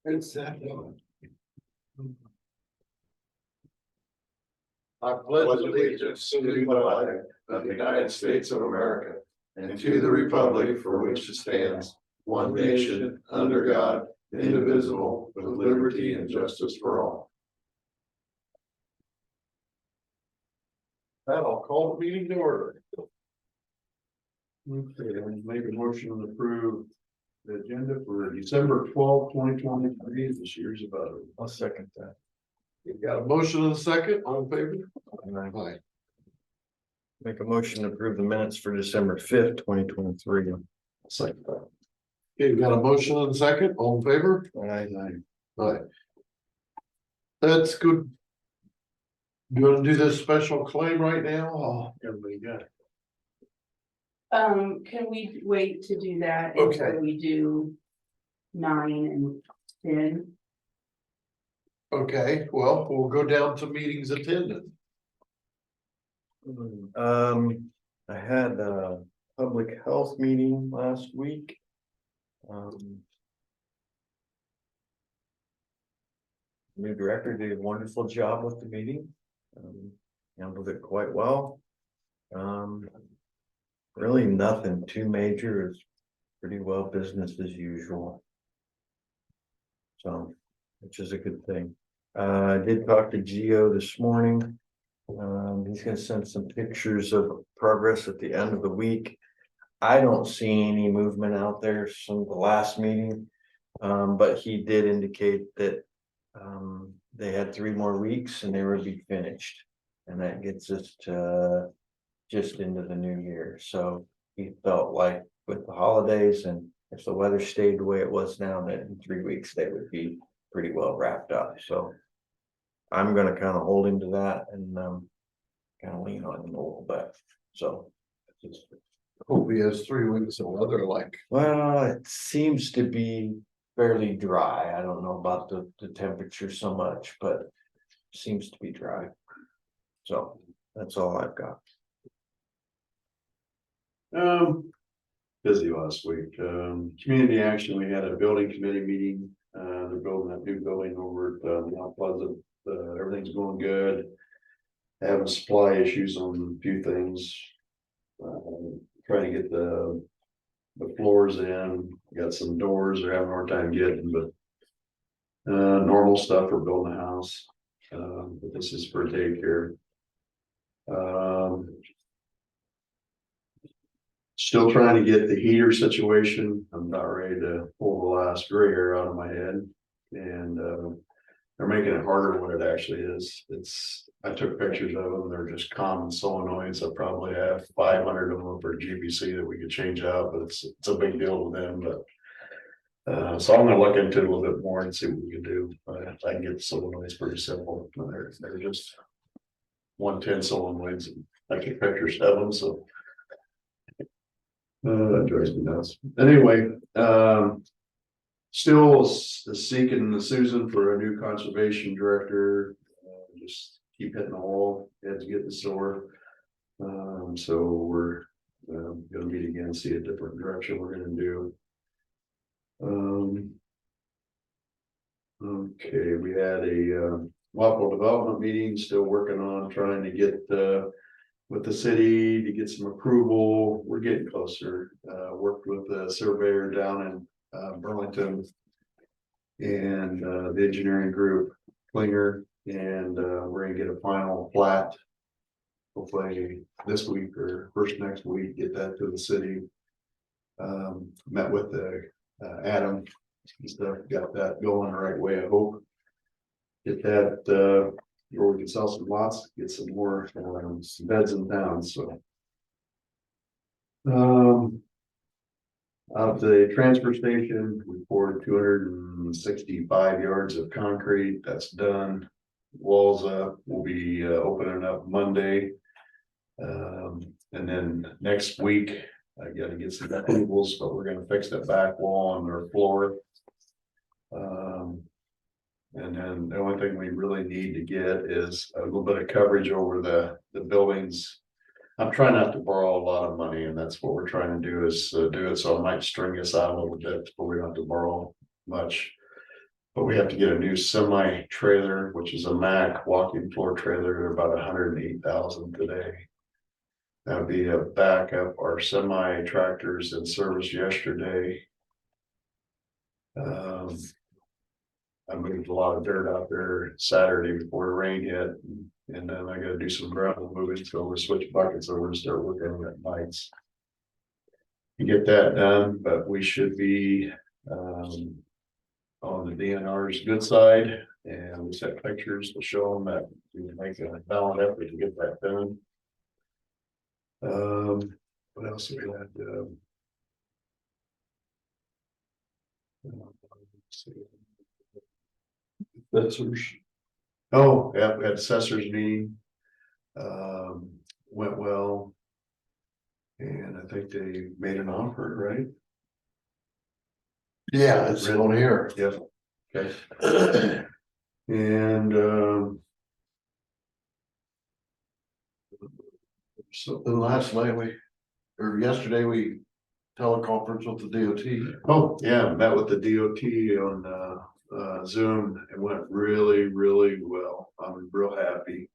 It's I pledge allegiance to the flag of the United States of America and to the republic for which it stands, one nation, under God, indivisible, with liberty and justice for all. That I'll call the meeting to order. Okay, make a motion to approve the agenda for December 12, 2023. This year's about it. I'll second that. You've got a motion and a second, all in favor? Aye. Make a motion to approve the minutes for December 5th, 2023. Second. Okay, you've got a motion and a second, all in favor? Aye. That's good. You wanna do this special claim right now? Oh, everybody got it. Can we wait to do that Okay. until we do 9 and 10? Okay, well, we'll go down to meetings attended. I had a public health meeting last week. New director did a wonderful job with the meeting. Handled it quite well. Really nothing too major. It's pretty well business as usual. So, which is a good thing. I did talk to Gio this morning. He's gonna send some pictures of progress at the end of the week. I don't see any movement out there from the last meeting. But he did indicate that they had 3 more weeks and they would be finished. And that gets us to just into the new year. So he felt like with the holidays and if the weather stayed the way it was now, that in 3 weeks they would be pretty well wrapped up. So I'm gonna kind of hold him to that and kind of lean on him a little bit. So just, Hope he has 3 weeks of weather like. well, it seems to be fairly dry. I don't know about the temperature so much, but it seems to be dry. So that's all I've got. Busy last week. Community action, we had a building committee meeting. They're building that new building over at Mount Pleasant. Everything's going good. Having supply issues on a few things. Trying to get the floors in. Got some doors they're having a hard time getting, but normal stuff for building a house. But this is for daycare. Still trying to get the heater situation. I'm about ready to pull the last gray hair out of my head. And they're making it harder than what it actually is. I took pictures of them. They're just common solenoids. I probably have 500 of them for GBC that we could change out, but it's a big deal with them. But so I'm gonna look into it a little bit more and see what we can do. I can get the solenoids pretty simple. They're just 110 solenoids. And I took pictures of them, so that drives me nuts. Anyway, still seeking Susan for a new conservation director. Just keep hitting the wall, heads getting sore. So we're gonna meet again, see a different direction we're gonna do. Okay, we had a local development meeting, still working on trying to get with the city to get some approval. We're getting closer. Worked with the surveyor down in Burlington and the engineering group Klinger, and we're gonna get a final plat hopefully this week or first next week, get that to the city. Met with the Adam and stuff, got that going the right way. I hope get that where we can sell some lots, get some more some beds in town. So out the transfer station, we poured 265 yards of concrete. That's done. Walls up. We'll be opening up Monday. And then next week, I got to get some approvals, but we're going to fix that back wall on their floor. And then the only thing we really need to get is a little bit of coverage over the buildings. I'm trying not to borrow a lot of money, and that's what we're trying to do is do it. So I might string this out a little bit before we don't have to borrow much. But we have to get a new semi trailer, which is a Mack walking floor trailer. They're about 108,000 today. That'd be a backup. Our semi tractors in service yesterday. I moved a lot of dirt out there Saturday before the rain hit, and then I gotta do some gravel moving, so we'll switch buckets over and start working at nights. To get that done, but we should be on the DNR's good side, and we set pictures to show them that we make a valiant effort to get that done. What else do we had? Assessors. Oh, yeah, we had assessors meeting. Went well. And I think they made an offer, right? Yeah, it's on here. Yep. Okay. And So then last night or yesterday, we teleconference with the DOT. oh, yeah, met with the DOT on Zoom. It went really, really well. I'm real happy.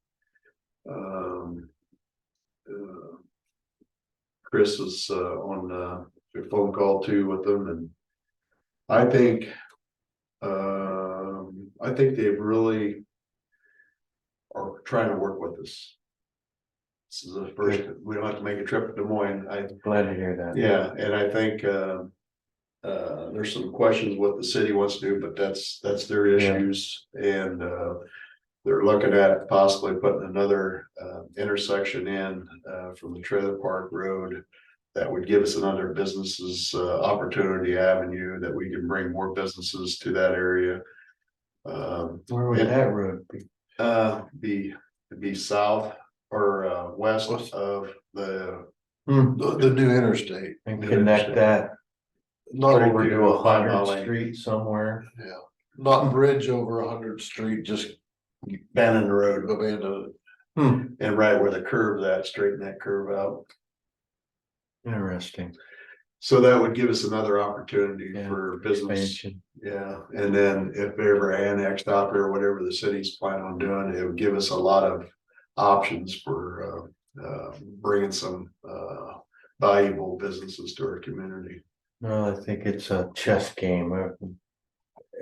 Chris was on a phone call too with them, and I think they really are trying to work with us. This is the first, we don't have to make a trip to Des Moines. Glad to hear that. Yeah, and I think there's some questions what the city wants to do, but that's their issues. And they're looking at possibly putting another intersection in from the Trailer Park Road that would give us another businesses opportunity avenue that we can bring more businesses to that area. Where would that road be? Be south or west of the The new interstate, And connect that not over to to a 5-mile 100th lane. Street somewhere. not bridge over 100th Street, just Bannon Road, abandoned. and right where the curve that straighten that curve out. Interesting. So that would give us another opportunity Yeah, for business. Expansion. Yeah, and then if they ever annexed out there, whatever the city's plan on doing, it would give us a lot of options for bringing some valuable businesses to our community. No, I think it's a chess game.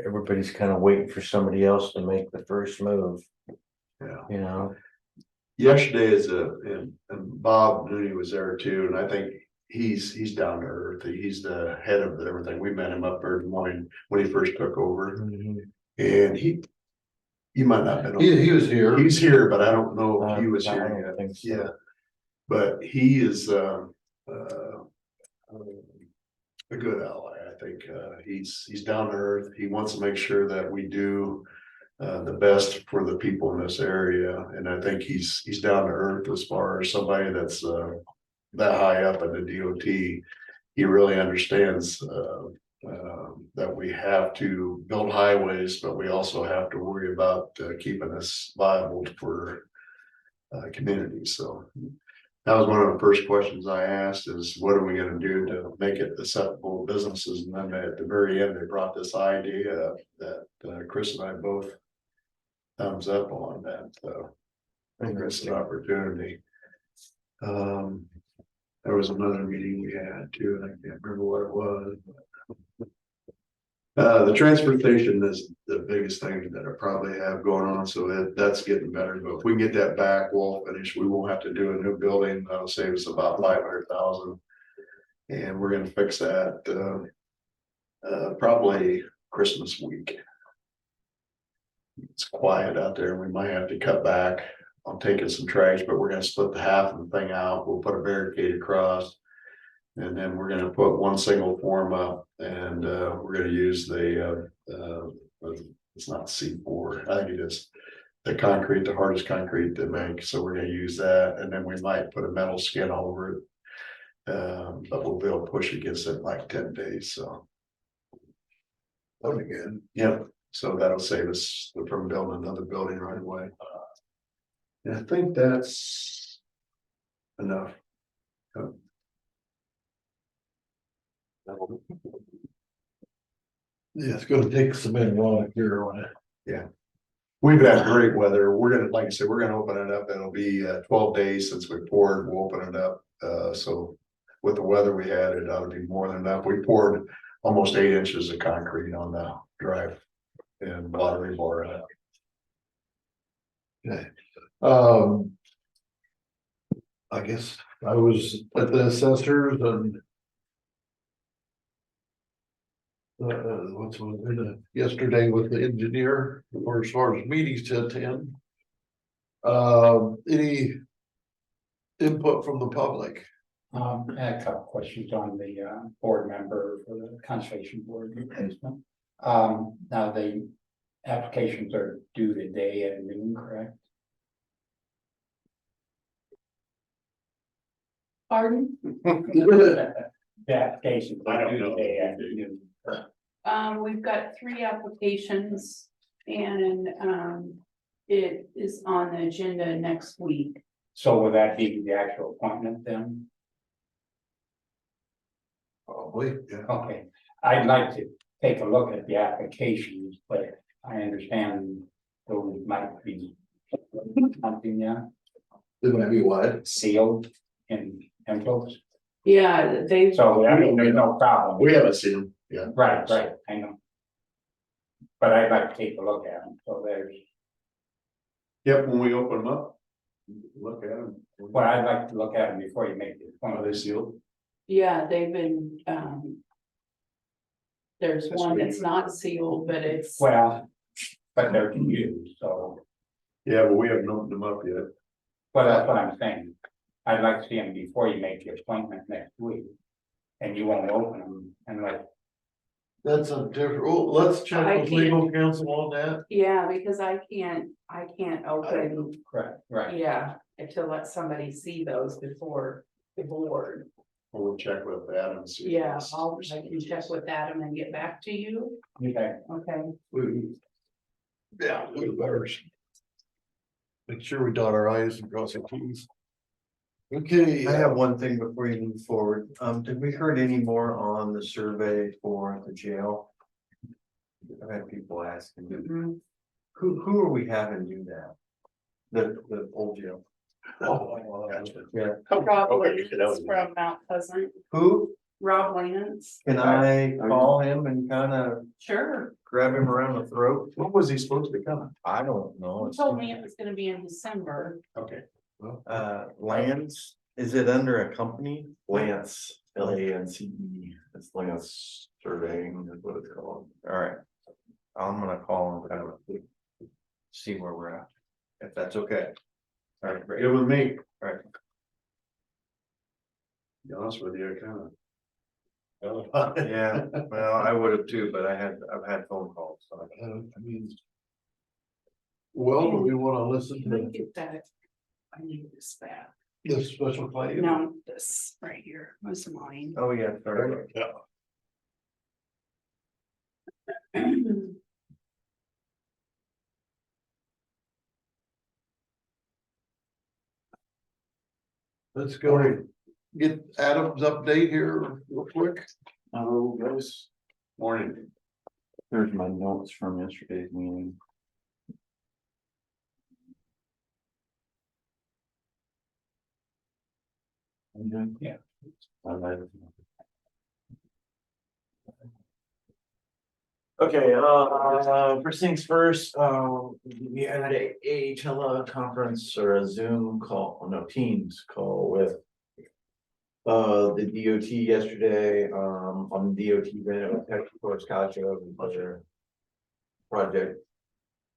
Everybody's kind of waiting for somebody else to make the first move, Yeah. you know? Yesterday and Bob Mooney was there too, and I think he's down to earth. He's the head of everything. We met him up there in Des Moines when he first took over, and he might not have been. He was here. He's here, but I don't know if he was I here don't yet. think so. Yeah, but he is a good ally. I think he's down to earth. He wants to make sure that we do the best for the people in this area, and I think he's down to earth as far as somebody that's that high up in the DOT. He really understands that we have to build highways, but we also have to worry about keeping us viable for communities. So that was one of the first questions I asked is what are we going to do to make it acceptable to businesses? And then at the very end, they brought this idea that Chris and I both thumbs up on that. So I think that's an opportunity. There was another meeting we had too, and I can't remember what it was. The transport station is the biggest thing that I probably have going on, so that's getting better. But if we can get that back wall finished, we won't have to do a new building. That'll save us about 500,000, and we're gonna fix that probably Christmas week. It's quiet out there. We might have to cut back on taking some trash, but we're gonna split the half of the thing out. We'll put a barricade across. And then we're gonna put one single form up and we're gonna use the it's not C4, I think it is the concrete, the hardest concrete to make. So we're gonna use that, and then we might put a metal skin all over it. But we'll be able to push against it in like 10 days. So That'll be good. yep. So that'll save us from building another building right away. And I think that's enough. Yeah, it's gonna take some in while here on it. We've had great weather. We're gonna, like I said, we're gonna open it up. It'll be 12 days since we poured. We'll open it up. So with the weather we had, it ought to be more than enough. We poured almost 8 inches of concrete on the drive and water bore it. Okay. I guess I was at the assessors and. What's yesterday with the engineer, or as far as meetings to attend. Any input from the public? I had a couple questions on the board member for the conservation board replacement. Now the applications are due today at noon, correct? Pardon? The applications I are don't due know. today at noon. We've got 3 applications and, it is on the agenda next week. So will that be the actual appointment then? Probably, yeah. Okay, I'd like to take a look at the applications, but I understand those might be something, yeah, It might be what? sealed in envelopes. Yeah, they, So, I mean, there's no problem. We haven't seen them. Yeah. Right, I know. But I'd like to take a look at them, so there's, Yep, when we open them up, look at them. well, I'd like to look at them before you make the Are they appointment. sealed? yeah, they've been, there's That's one pretty that's good. not sealed, but it's, Well, but they're used, so, Yeah, but we haven't opened them up yet. well, that's what I'm saying. I'd like to see them before you make the appointment next week. And you won't open them unless, That's a different, well, let's check I with legal counsel on that. yeah, because I can't open, right. yeah, to let somebody see those before the board. We'll check with Adam. and see if Yeah, it's- I can check with Adam and get back to you, Okay, okay? Yeah, we better. Make sure we dot our i's and cross our t's. Okay. I have one thing before you move forward. Did we heard any more on the survey for the jail? I've had people asking, Mhm. who are we having do that? The old jail? Oh, Yeah. Rob Okay, that Lance was- from Mount Pleasant, Who? Rob Lance, Can I call him and kind of sure, grab him around the throat? When was he supposed to come? I don't know. he told me it was gonna be in December. Okay. Lance, is it under a company? Lance, LANCE, it's Lance Surveying is what it's called. All right. I'm gonna call him, kind of see where we're at, if that's okay. All right, great. Good with me. All right. To be honest with you, I kind of. Yeah, well, I would have too, but I've had phone calls, so. I mean. Well, do we wanna listen Can I to get that? I need this back. this special claim? No, this right here was mine. Oh, yeah, sorry. Yeah. Let's go get Adam's update here real quick. Hello, guys. Morning. Here's my notes from yesterday's meeting. Yeah. Okay, first things first, we had a teleconference or a Zoom call, oh, no, Teams call with. The DOT yesterday, on the DOT, then Texas Cacho, their project.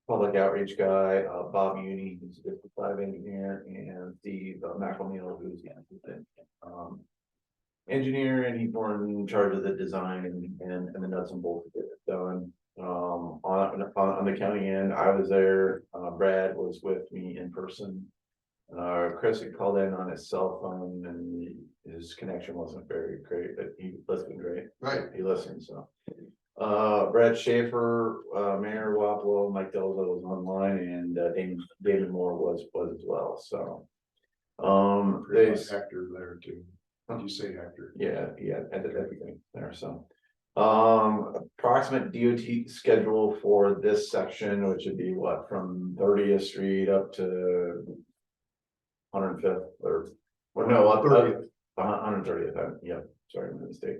Public outreach guy, Bob Uni, who's a 55 engineer, and Steve McElneal, who's the engineer, and he's more in charge of the design and the nuts and bolts of it done. On the county end, I was there, Brad was with me in person. Chris had called in on his cell phone and his connection wasn't very great, but he listened great. Right. He listened, so. Brad Schaefer, Mayor Wapello, Mike Delza was online, and David Moore was as well, so. They, Hector there too. Did you say Hector? yeah, I did everything there, so. Approximate DOT schedule for this section, which would be what, from 30th Street up to 105th or no, up 130th, yeah, sorry, my mistake.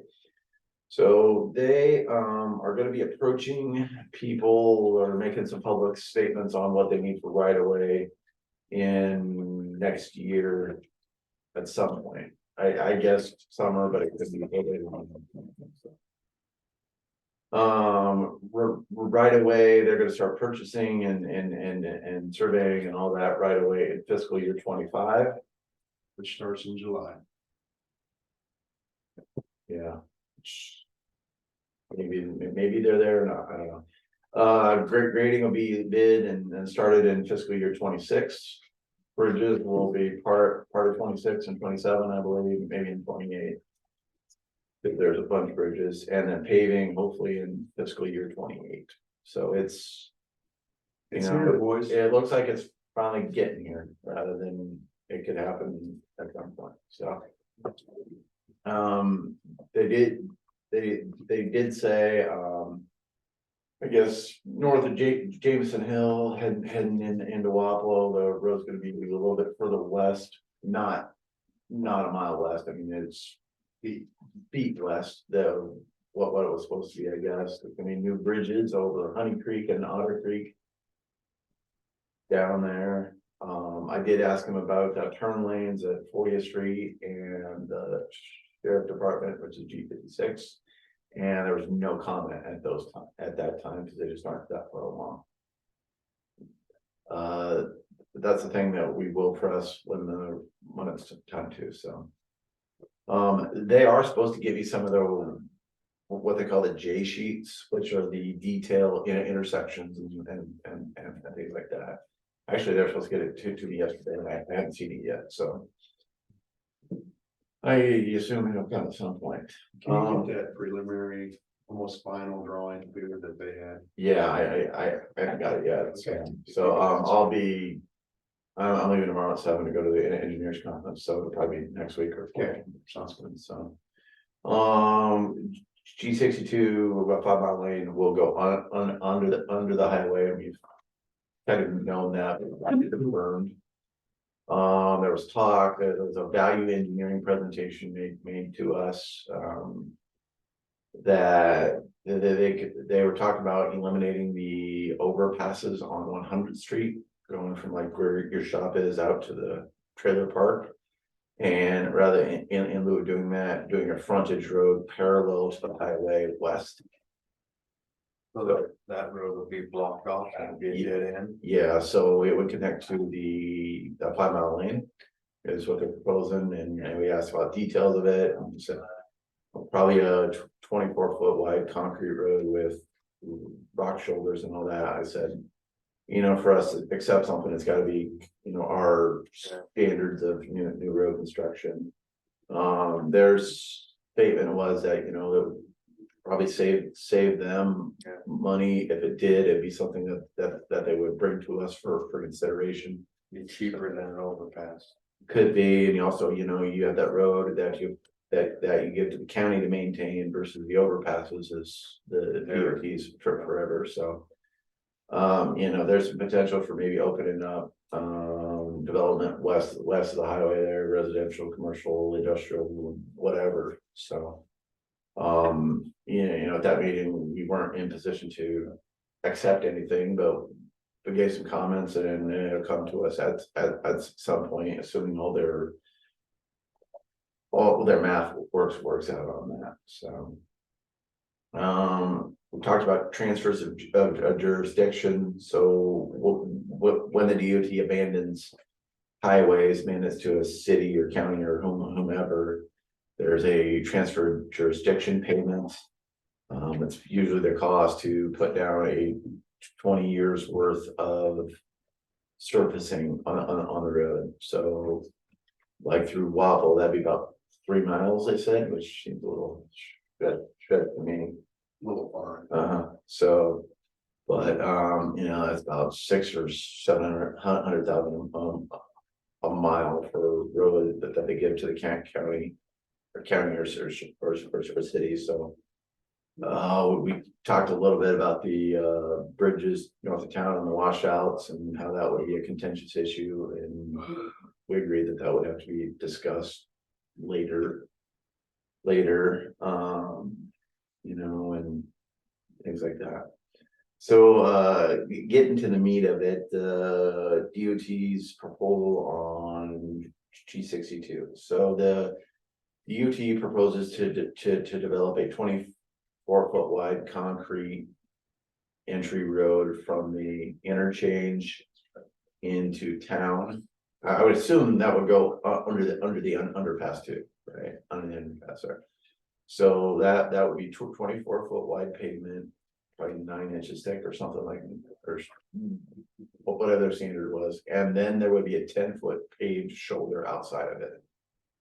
So they are gonna be approaching people or making some public statements on what they need for right of way in next year at some point. I guess summer, but it could be later on. Right away, they're gonna start purchasing and surveying and all that right away in fiscal year 25. Which starts in July. Yeah. Maybe they're there or not, I don't know. Grading will be bid and started in fiscal year 26. Bridges will be part of 26 and 27, I believe, maybe in 28. If there's a bunch of bridges, and then paving hopefully in fiscal year 28. So it's. It's here, boys. It looks like it's finally getting here rather than it could happen at some point, so. They did say, I guess, north of Jameson Hill, heading into Wapello, the road's gonna be a little bit further west, not a mile west, I mean, it's feet west, what it was supposed to be, I guess. I mean, new bridges over Honey Creek and Otter Creek. Down there, I did ask him about turn lanes at 40th Street and the Sheriff Department, which is G56. And there was no comment at that time, because they just aren't that far along. That's the thing that we will press when it's time to, so. They are supposed to give you some of the, what they call the J sheets, which are the detail in intersections and things like that. Actually, they're supposed to get it to me yesterday, and I haven't seen it yet, so. I assume it'll come at some point. Can you get that preliminary, almost final drawing computer that they had? Yeah, I haven't got it yet, Okay. so I'll be. I'm leaving tomorrow at 7 to go to the engineers conference, so it'll probably be next week or. Okay. Sounds good, so. G62, about 5 mile lane will go under the highway, and we've kind of known that, confirmed. There was talk, there was a value engineering presentation made to us, that they were talking about eliminating the overpasses on 100th Street, going from like where your shop is out to the trailer park. And rather in lieu of doing that, doing a frontage road parallel to the highway west. So that road will be blocked off and be a dead end. Yeah, so it would connect to the 5 mile lane is what they're proposing, and we asked about details of it, and said probably a 24-foot wide concrete road with rock shoulders and all that. I said, you know, for us to accept something, it's got to be, you know, our standards of new road construction. Their statement was that, you know, that probably save them money. If it did, it'd be something that they would bring to us for consideration. Be cheaper than an overpass. Could be, and also, you know, you have that road that you give to the county to maintain versus the overpasses is the DOT's for forever. So, you know, there's some potential for maybe opening up development west of the highway there, residential, commercial, industrial, whatever. So, you know, at that meeting, we weren't in position to accept anything, but we gave some comments, and it'll come to us at some point, assuming all their math works out on that. So, we talked about transfers of jurisdiction. So when the DOT abandons highways, mandates to a city or county or whomever, there's a transfer jurisdiction payment. It's usually the cost to put down a 20 years worth of surfacing on the road. So like through Waffle, that'd be about 3 miles, they said, which seems a little shred to me. A little far. So, but you know, that's about 600,000 or 700,000 a mile for road that they give to the county or cities. So We talked a little bit about the bridges north of town and the washouts and how that would be a contentious issue, and we agreed that that would have to be discussed later. You know, and things like that. So getting to the meat of it, the DOT's proposal on G62. So the DOT proposes to develop a 24-foot wide concrete entry road from the interchange into town. I would assume that would go under the underpass too, right? Under the underpass there. So that would be 24-foot wide pavement, probably 9 inches thick or something like, or whatever their standard was. And then there would be a 10-foot paved shoulder outside of it.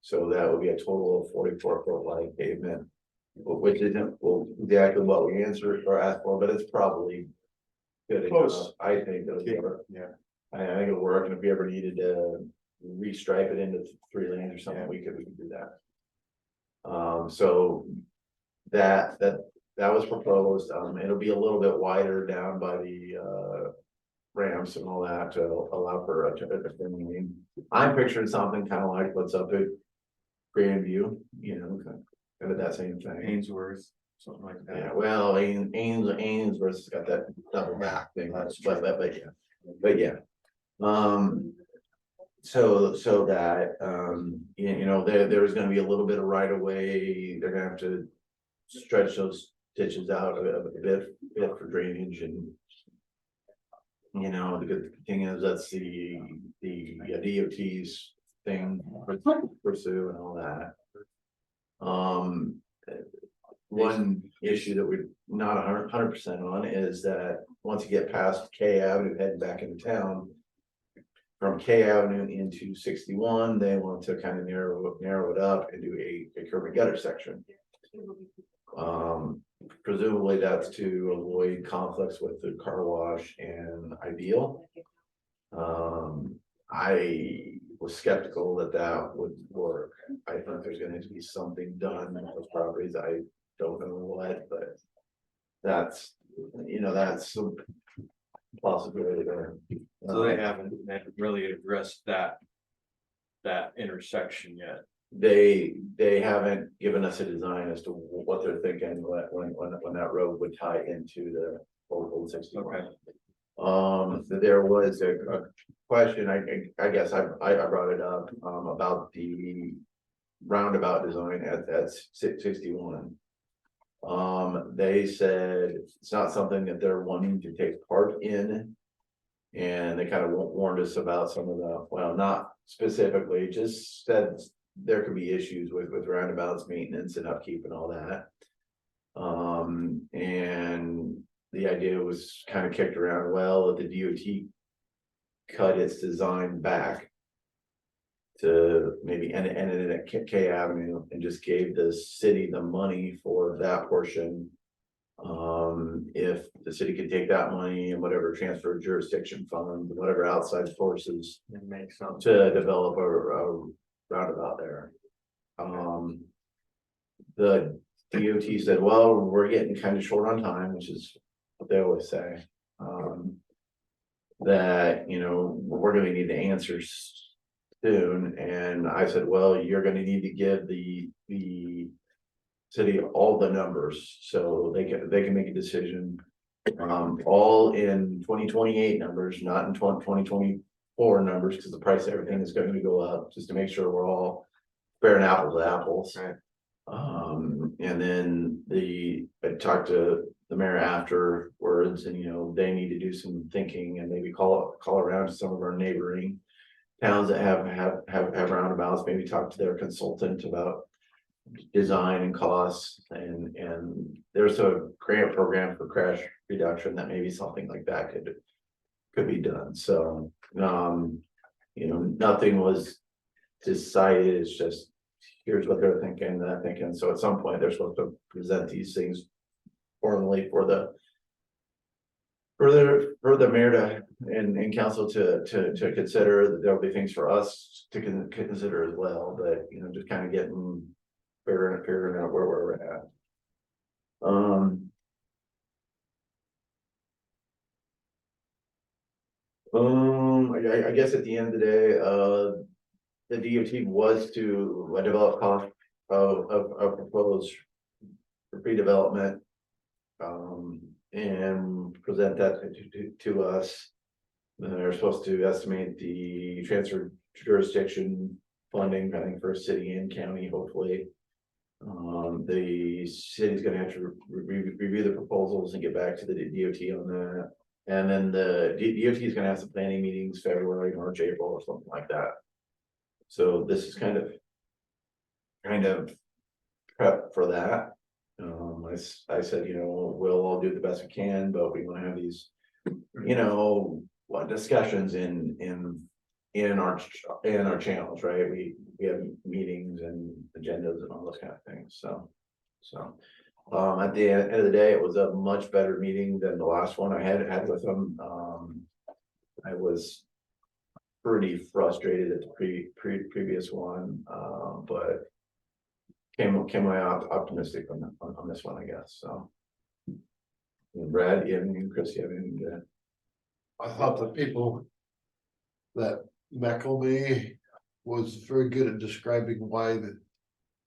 So that would be a total of 44-foot wide pavement, which isn't exactly what we answered or asked for, but it's probably good enough. Close. I think it'll work. Yeah. I think it'll work, and if we ever needed to restripe it into 3 lanes or something, we could do that. So that was proposed. It'll be a little bit wider down by the ramps and all that to allow for a turning lane. I'm picturing something kind of like what's up at Grandview, you know, kind of that same thing. Ainsworth, something like that. Yeah, well, Ainsworth's got that double back thing, but yeah. So that, you know, there's gonna be a little bit of right of way, they're gonna have to stretch those ditches out a bit for drainage, and you know, the good thing is that's the DOT's thing to pursue and all that. One issue that we're not 100% on is that once you get past K Avenue heading back into town, from K Avenue into 61, they want to kind of narrow it up and do a curb and gutter section. Presumably that's to avoid conflicts with the car wash and Ideal. I was skeptical that would work. I think there's gonna have to be something done with those properties. I don't know what, but that's, you know, that's a possibility there. So they haven't really addressed that intersection yet. They haven't given us a design as to what they're thinking when that road would tie into the old 61. Okay. There was a question, I guess I brought it up, about the roundabout design at 61. They said it's not something that they're wanting to take part in. And they kind of warned us about some of the, well, not specifically, just said there could be issues with roundabouts, maintenance and upkeep and all that. And the idea was kind of kicked around, well, if the DOT cut its design back to maybe end it at K Avenue and just gave the city the money for that portion. If the city could take that money and whatever transfer jurisdiction fund, whatever outside forces It makes sense. to develop a roundabout there. The DOT said, well, we're getting kind of short on time, which is what they always say. That, you know, we're gonna need the answers soon, and I said, well, you're gonna need to give the city all the numbers, so they can make a decision. All in 2028 numbers, not in 2024 numbers, because the price of everything is going to go up, just to make sure we're all fair and apples to apples. Right. And then I talked to the mayor afterwards, and you know, they need to do some thinking and maybe call around to some of our neighboring towns that have roundabouts, maybe talk to their consultant about design and costs, and there's a grant program for crash reduction that maybe something like that could be done. So you know, nothing was decided, it's just here's what they're thinking, that thinking. So at some point they're supposed to present these things formally for the mayor to and council to consider. There'll be things for us to consider as well, but you know, just kind of getting figuring out where we're at. I guess at the end of the day, the DOT was to develop cost of proposed redevelopment. And present that to us. Then they're supposed to estimate the transfer jurisdiction funding, I think, for city and county, hopefully. The city's gonna have to review the proposals and get back to the DOT on that. And then the DOT is gonna have some planning meetings February, March, April, or something like that. So this is kind of prep for that. I said, we'll all do the best we can, but we wanna have these, discussions in our channels, right? We have meetings and agendas and all those kind of things, so. At the end of the day, it was a much better meeting than the last one I had with them. I was pretty frustrated at the previous one, but came out optimistic on this one, I guess, so. Brad, you have anything, Chris, you have anything to? I thought the people that Meckel me was very good at describing why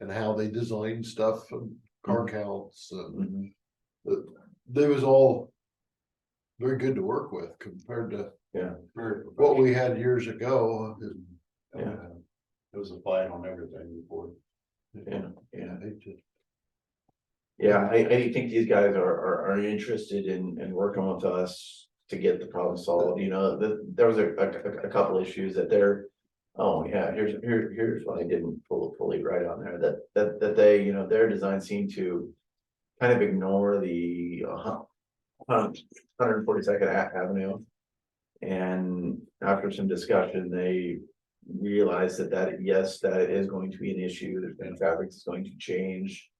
and how they design stuff and car counts and they was all very good to work with compared to what we had years ago. Yeah. It was applied on everything before. Yeah, I think these guys are interested in working with us to get the problem solved, there was a couple issues that they're. Oh, yeah, here's what I didn't fully write on there, that they, their design seemed to kind of ignore the 142nd Avenue. And after some discussion, they realized that yes, that is going to be an issue, and traffic is going to change.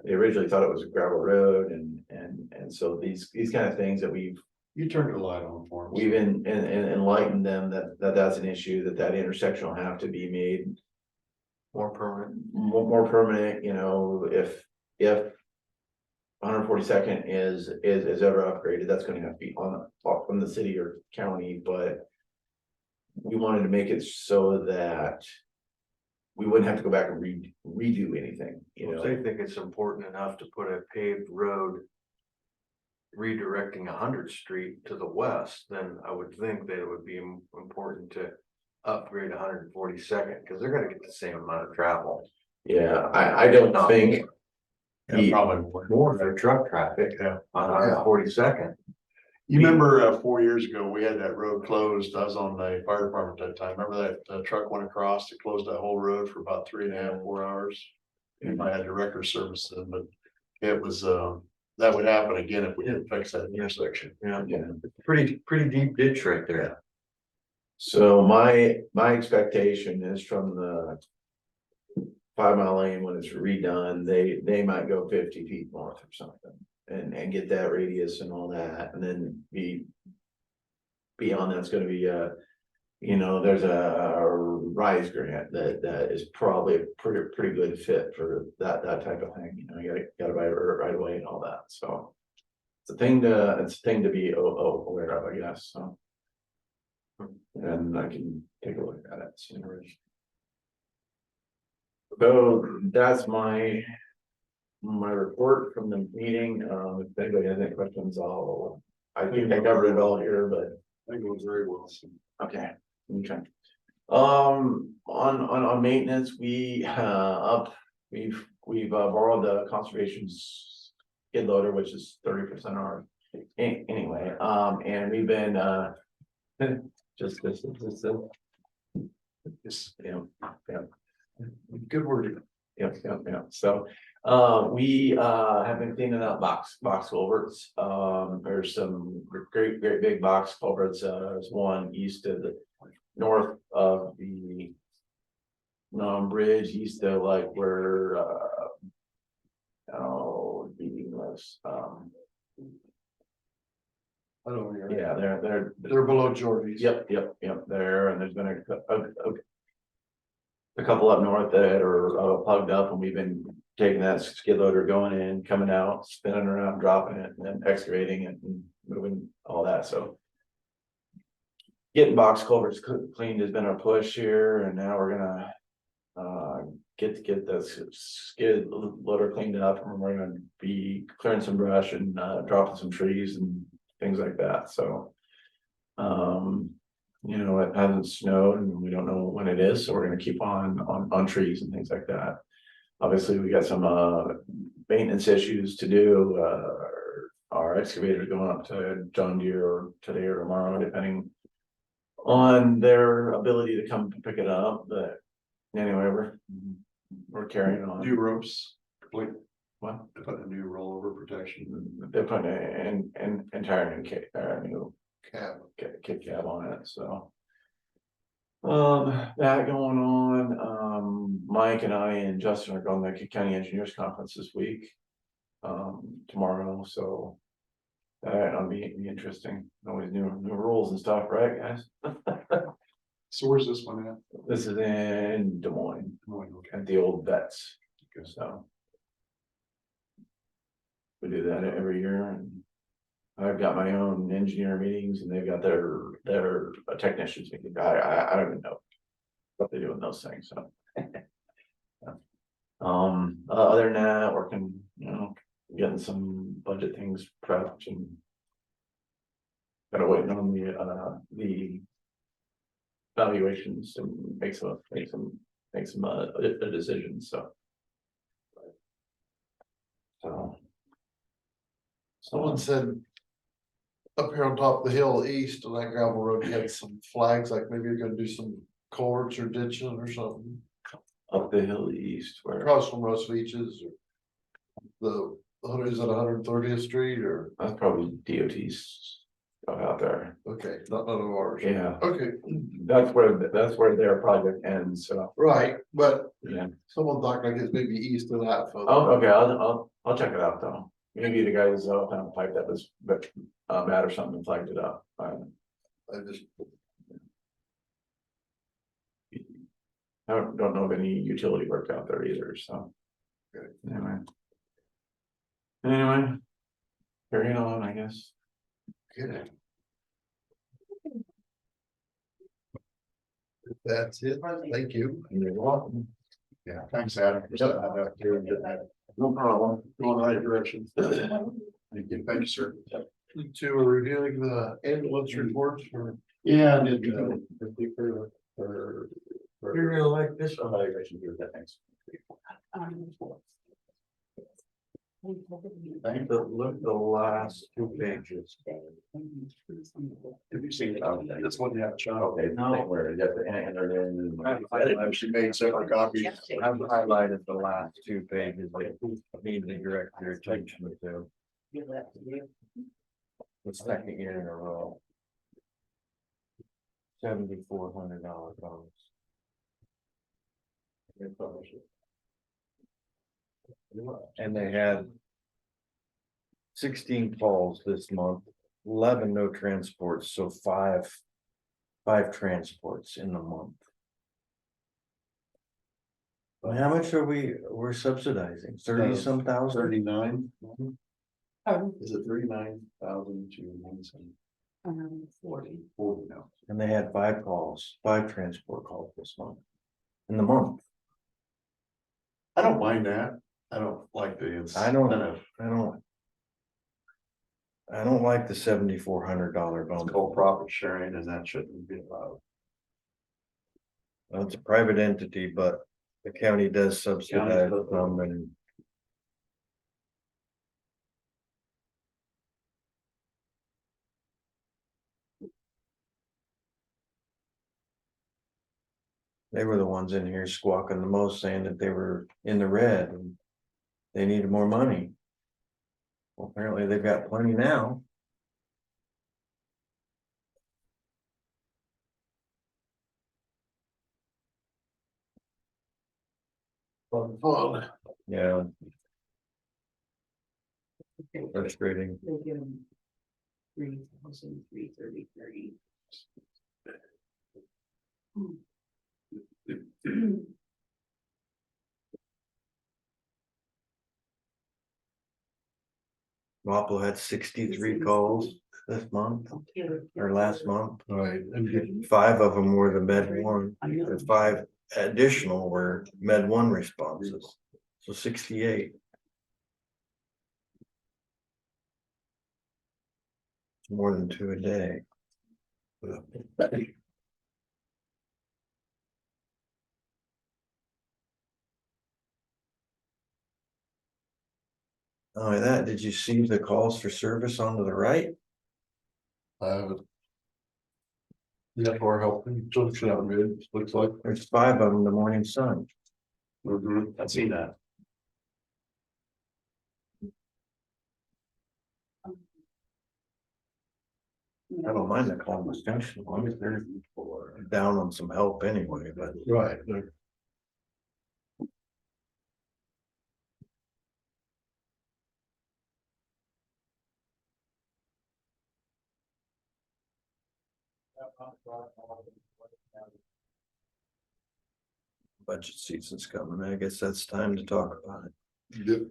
They originally thought it was a gravel road, and so these kind of things that You turned the light on for them. we've enlightened them that's an issue, that intersection will have to be made More permanent. more permanent, if 142nd is ever upgraded, that's gonna have to be from the city or county, but we wanted to make it so that we wouldn't have to go back and redo anything, If they think it's important enough to put a paved road redirecting 100th Street to the west, then I would think that it would be important to upgrade 142nd, because they're gonna get the same amount of travel. Yeah, I don't think. Probably More for truck traffic on 142nd. You remember 4 years ago, we had that road closed. I was on the fire department at that time. Remember that truck went across, it closed that whole road for about 3.5, 4 hours. And I had the record service then, but it was, that would happen again if we didn't fix that intersection. Yeah, pretty deep ditch right there. So my expectation is from the 5 mile lane, when it's redone, they might go 50 feet north or something. And get that radius and all that, and then beyond that's gonna be there's a RISE grant that is probably a pretty good fit for that type of thing, you gotta buy it right away and all that, so. It's a thing to be aware of, I guess, so. And I can take a look at it. So that's my report from the meeting. If anybody has any questions, I think I covered it all here, but. I think it was very well. Okay. On maintenance, we've borrowed the conservation's skid loader, which is 30% ours. Anyway, and we've been just Good wording. Yep. So, we have been cleaning up box culverts. There's some great big box culverts. There's one north of the bridge, east of like where meaningless. I don't know. Yeah, They're below Jordy's. Yep, there, and there's been a couple up north that are plugged up, and we've been taking that skid loader, going in, coming out, spinning around, dropping it, and then excavating it and moving all that, so. Getting box culverts cleaned has been our push here, and now we're gonna get the skid loader cleaned up, and we're gonna be clearing some brush and dropping some trees and things like that, so. You know, it hasn't snowed and we don't know when it is, so we're gonna keep on trees and things like that. Obviously, we got some maintenance issues to do, our excavator's going up to John Deere today or tomorrow, depending on their ability to come pick it up, but anyway, we're carrying on. New ropes, complete, Well, to put a new rollover protection. they're putting an entire new Cab. kick cab on it, so. That going on, Mike and I and Justin are going to the County Engineers Conference this week. Tomorrow, so. That'll be interesting, always new rules and stuff, right, guys? So where's this one at? This is in Des Moines, Oh, okay. at the old vets, so. We do that every year, and I've got my own engineer meetings and they've got their technicians meeting. I don't even know what they do in those things, so. Other than that, working, you know, getting some budget things prepped and. Gotta wait on the valuations to make some a decision, so. So. Someone said. Up here on top of the hill east on that gravel road, you had some flags, like maybe you're gonna do some culverts or ditching or something. Up the hill east where, Across from Russ Beaches or is it 130th Street or, that's probably DOT's stuff out there, okay, not none of ours. yeah, Okay, that's where their project ends, so, right, but yeah. someone thought like it's maybe east of that. Oh, okay, I'll check it out though, maybe the guys found a pipe that was, bad or something and flagged it up. I just, I don't know of any utility work out there either, so. Okay. Anyway, carrying on, I guess. okay. That's it, thank you. You're welcome. Yeah, thanks, Adam. For setting that up here and getting that No problem. going the right direction. Thank you, sir. To reviewing the ambulance reports for. Yeah, I did, You're gonna like this one. evaluation here, thanks. Thank you. Look, the last 2 pages. Have you seen it? This one you have a child. No. Where you have to enter it in I've and she made separate copies. I've highlighted the last 2 pages that need to direct your attention to. The second year in a row. $7,400 bonus. And they had 16 calls this month, 11 no transports, so five transports in the month. Well, how much we're subsidizing? 30 some thousand? 39. Is it 39,000 to 40. 40 now? And they had 5 transport calls this month. In the month. I don't mind that. I don't like the incentive. I don't like the $7,400 It's bonus. called profit sharing and that shouldn't be allowed. Well, it's a private entity, but the county does subsidize them and. They were the ones in here squawking the most, saying that they were in the red and they needed more money. Well, apparently they've got plenty now. Fun. Yeah, frustrating. They give them 3,333. Wapple had 63 calls this month or last month. Right, and 5 of them were the Med 1, and 5 additional were Med 1 responses. So 68. It's more than 2 a day. Not only that, did you see the calls for service onto the right? yeah, for helping, looks out good, looks like. There's 5 of them, the morning sun. I've seen that. I don't mind the call distinction, as long as they're down on some help anyway, but Right. budget season's coming. I guess that's time to talk about it. Yep.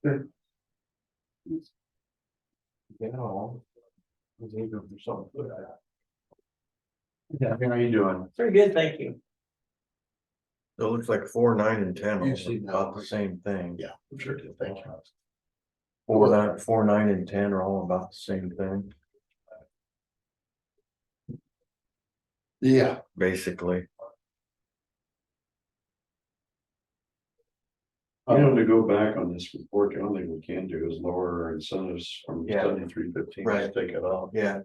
Yeah. Was eager for something. Yeah, how you doing? Very good, thank you. So it looks like 4, 9, and 10 You've are seen that. about the same thing. Yeah, I'm sure did, thank you. 4, 9, and 10 are all about the same thing, Yeah, basically. to go back on this report, the only thing we can do is lower our incentives from Yeah. 73.15, Right. just take it off. Yeah.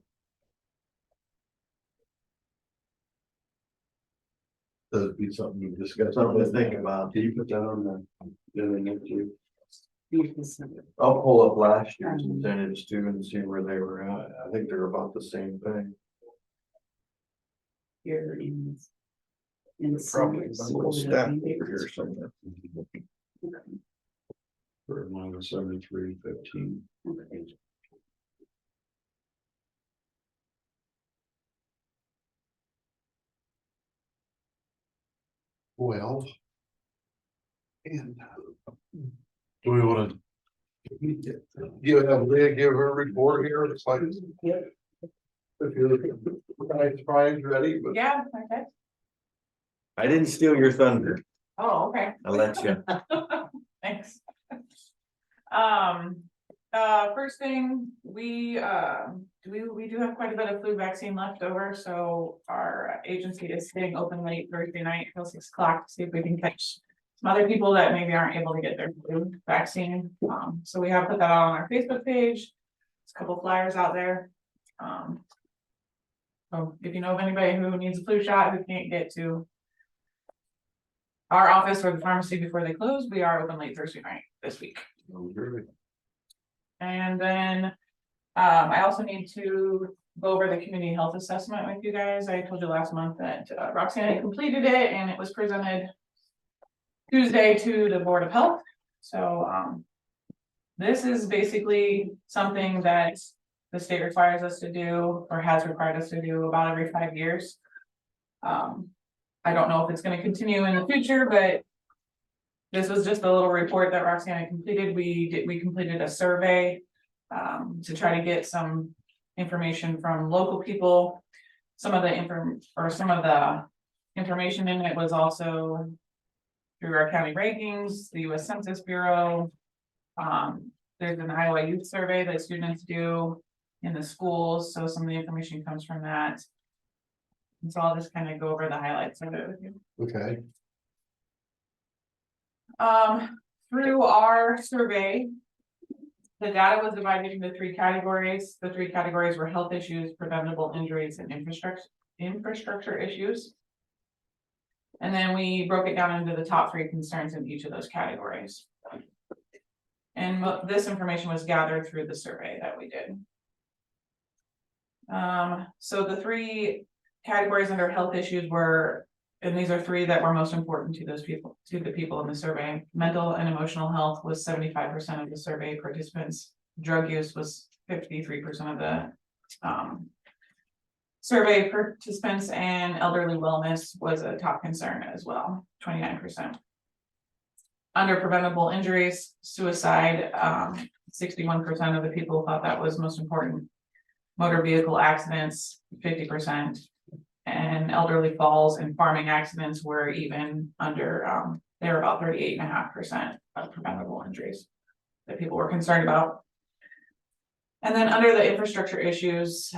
That'd be something to discuss. Something to think about. Can you put that on the next week? I'll pull up last year's incentives too and see where they were at. I think they're about the same thing. Here in. Probably a little stack over here somewhere. For minus 73.15. Well. And. Do we want to? Have Leah give her report here, it's like. If you're Brian's ready, but. Yeah, okay. I didn't steal your thunder. Oh, okay. I'll let you. Thanks. First thing, we do have quite a bit of flu vaccine left over, so our agency is staying open late Thursday night till 6 o'clock to see if we can catch some other people that maybe aren't able to get their flu vaccine. So we have put that out on our Facebook page. There's a couple flyers out there. So if you know of anybody who needs a flu shot who can't get to our office or the pharmacy before they close, we are open late Thursday night this week. And then I also need to go over the community health assessment with you guys. I told you last month that Roxanne completed it and it was presented Tuesday to the Board of Health. So this is basically something that the state requires us to do or has required us to do about every 5 years. I don't know if it's going to continue in the future, but this was just a little report that Roxanne completed. We completed a survey to try to get some information from local people. Some of the information in it was also through our county rankings, the US Census Bureau. There's an Iowa youth survey that students do in the schools, so some of the information comes from that. And so I'll just kind of go over the highlights of it with you. Okay. Through our survey, the data was divided into 3 categories. The 3 categories were health issues, preventable injuries, and infrastructure issues. And then we broke it down into the top 3 concerns in each of those categories. And this information was gathered through the survey that we did. So the 3 categories under health issues were, and these are 3 that were most important to those people, to the people in the survey. Mental and emotional health was 75% of the survey participants. Drug use was 53% of the survey participants, and elderly wellness was a top concern as well, 29%. Under preventable injuries, suicide, 61% of the people thought that was most important. Motor vehicle accidents, 50%, and elderly falls and farming accidents were even under, they were about 38.5% of preventable injuries that people were concerned about. And then under the infrastructure issues,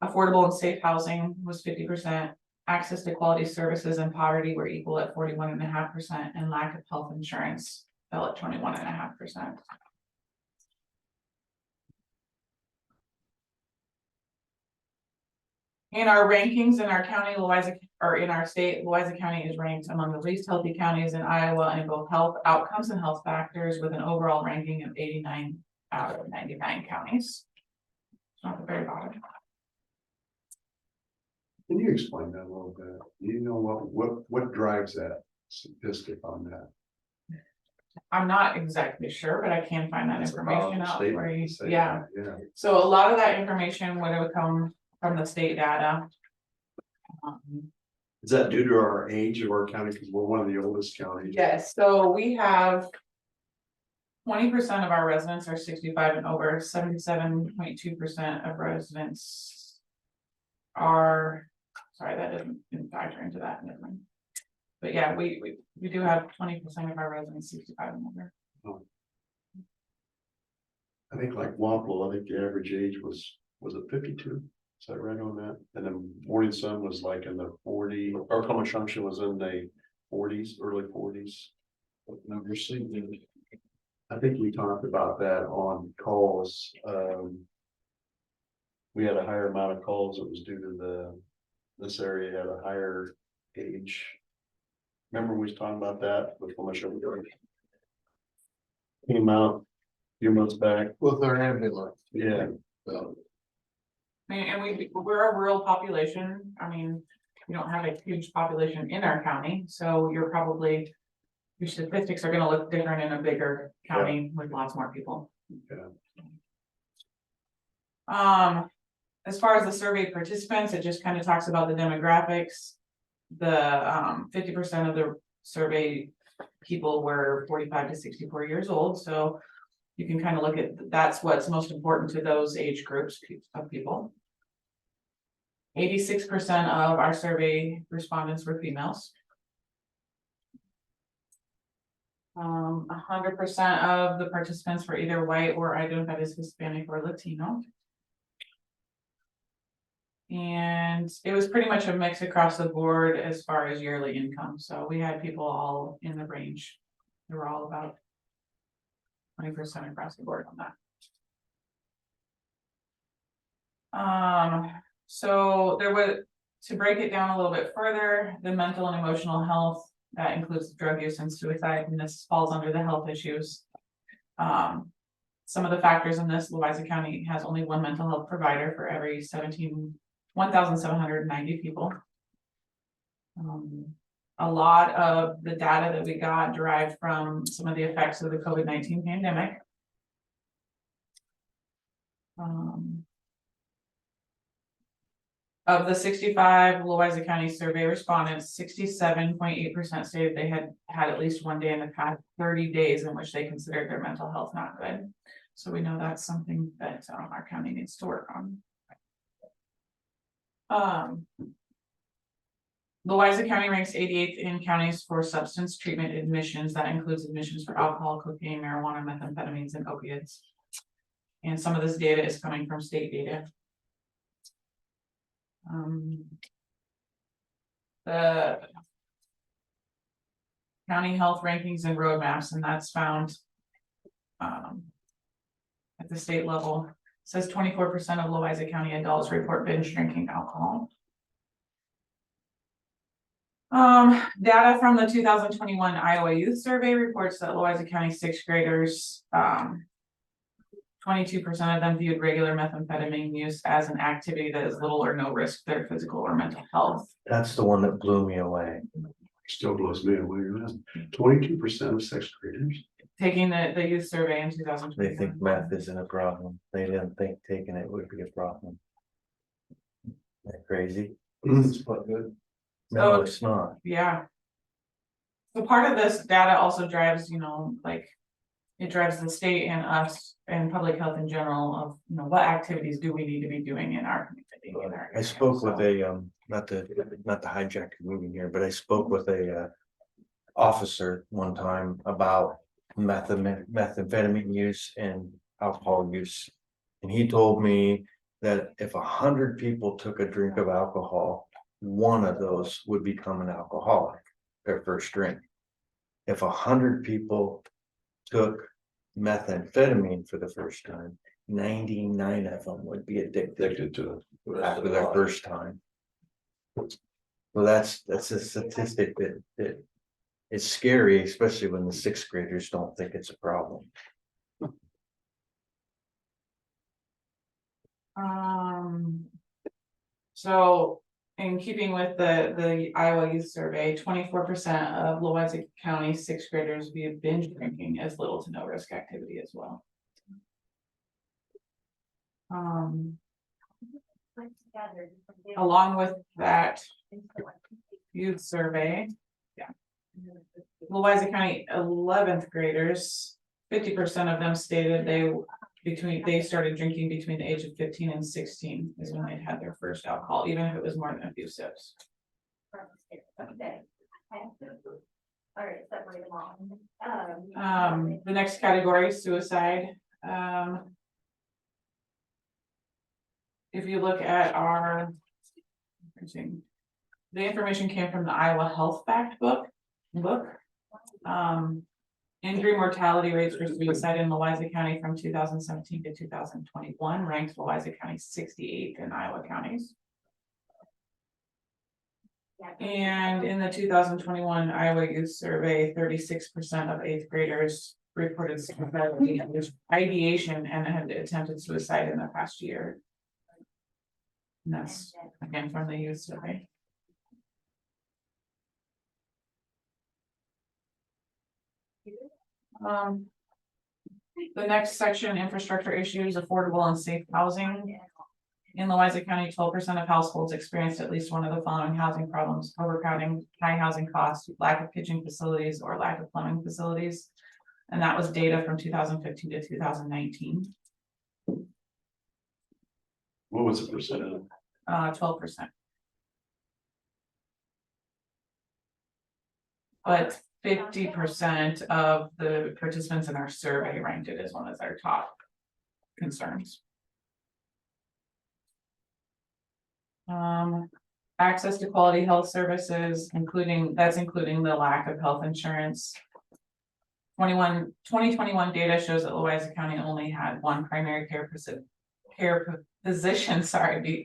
affordable and safe housing was 50%, access to quality services and poverty were equal at 41.5%, and lack of health insurance fell at 21.5%. In our rankings in our county, Louisa, or in our state, Louisa County is ranked among the least healthy counties in Iowa in both health outcomes and health factors, with an overall ranking of 89 out of 99 counties. It's not the very bottom. Can you explain that a little bit? Do you know what drives that statistic on that? I'm not exactly sure, but I can find that It's a information powerful out statement for you. to say Yeah. that, Yeah. So a lot of that information would have come from the state data. Is that due to our age of our county? Because we're one of the oldest counties. Yes, so we have 20% of our residents are 65 and over, 77.2% of residents are, sorry, that didn't factor into that. Never mind. But yeah, we do have 20% of our residents 65 and over. I think like Wampler, I think the average age was it 52? Is that right on that? And then Morning Sun was like in the 40, or Comish Junction was in the 40s, early 40s. Never seen it. I think we talked about that on calls. We had a higher amount of calls that was due to this area had a higher age. Remember we was talking about that with Comish Junction? Came out a few months back. With our ambulance. Yeah. I mean, and we're a rural population. I mean, we don't have a huge population in our county, so you're probably, your statistics are gonna look different in a bigger county with lots more people. Yeah. As far as the survey participants, it just kind of talks about the demographics. The 50% of the survey people were 45 to 64 years old, so you can kind of look at, that's what's most important to those age groups of people. 86% of our survey respondents were females. 100% of the participants were either white or identified as Hispanic or Latino. And it was pretty much a mix across the board as far as yearly income. So we had people all in the range. They were all about 20% across the board on that. So there was, to break it down a little bit further, the mental and emotional health, that includes drug use and suicide, and this falls under the health issues. Some of the factors in this, Louisa County has only one mental health provider for every 1,790 people. A lot of the data that we got derived from some of the effects of the COVID-19 pandemic. Of the 65 Louisa County survey respondents, 67.8% stated they had had at least one day in the past 30 days in which they considered their mental health not good. So we know that's something that our county needs to work on. Louisa County ranks 88th in counties for substance treatment admissions. That includes admissions for alcohol, cocaine, marijuana, methamphetamines, and opiates. And some of this data is coming from state data. The county health rankings and roadmaps, and that's found at the state level. It says 24% of Louisa County adults report binge drinking alcohol. Data from the 2021 Iowa Youth Survey reports that Louisa County sixth graders, 22% of them viewed regular methamphetamine use as an activity that is little or no risk to their physical or mental health. That's the one that blew me away. Still blows me away. 22% of sixth graders. taking the youth survey in two thousand They twenty. think math isn't a problem. They didn't think taking it would be a problem. That crazy? It's quite good. No, it's not. Yeah. So part of this data also drives, like, it drives the state and us and public health in general of, what activities do we need to be doing in our community? in our I area. spoke with So, not to hijack your meeting here, but I spoke with a officer one time about methamphetamine use and alcohol use. And he told me that if 100 people took a drink of alcohol, one of those would become an alcoholic, their first drink. If 100 people took methamphetamine for the first time, 99 of them would be addicted to it. after their first time. Well, that's a statistic that it's scary, especially when the sixth graders don't think it's a problem. So in keeping with the Iowa Youth Survey, 24% of Louisa County sixth graders view binge drinking as little to no risk activity as well. Along with that youth survey, Louisa County 11th graders, 50% of them stated they started drinking between the age of 15 and 16 is when they had their first alcohol, even if it was more than a few sips. The next category, suicide. If you look at the information came from the Iowa Health Fact book. Injury mortality rates for suicide in Louisa County from 2017 to 2021 ranks Louisa County 68th in Iowa counties. And in the 2021 Iowa Youth Survey, 36% of eighth graders reported ideation and had attempted suicide in the past year. And that's again from the youth survey. The next section, infrastructure issues, affordable and safe housing. In Louisa County, 12% of households experienced at least one of the following housing problems: overcrowding, high housing costs, lack of kitchen facilities, or lack of plumbing facilities. And that was data from 2015 to 2019. What was the percentage? 12%. But 50% of the participants in our survey ranked it as one of their top concerns. Access to quality health services, including the lack of health insurance. 2021 data shows that Louisa County only had one primary care physician,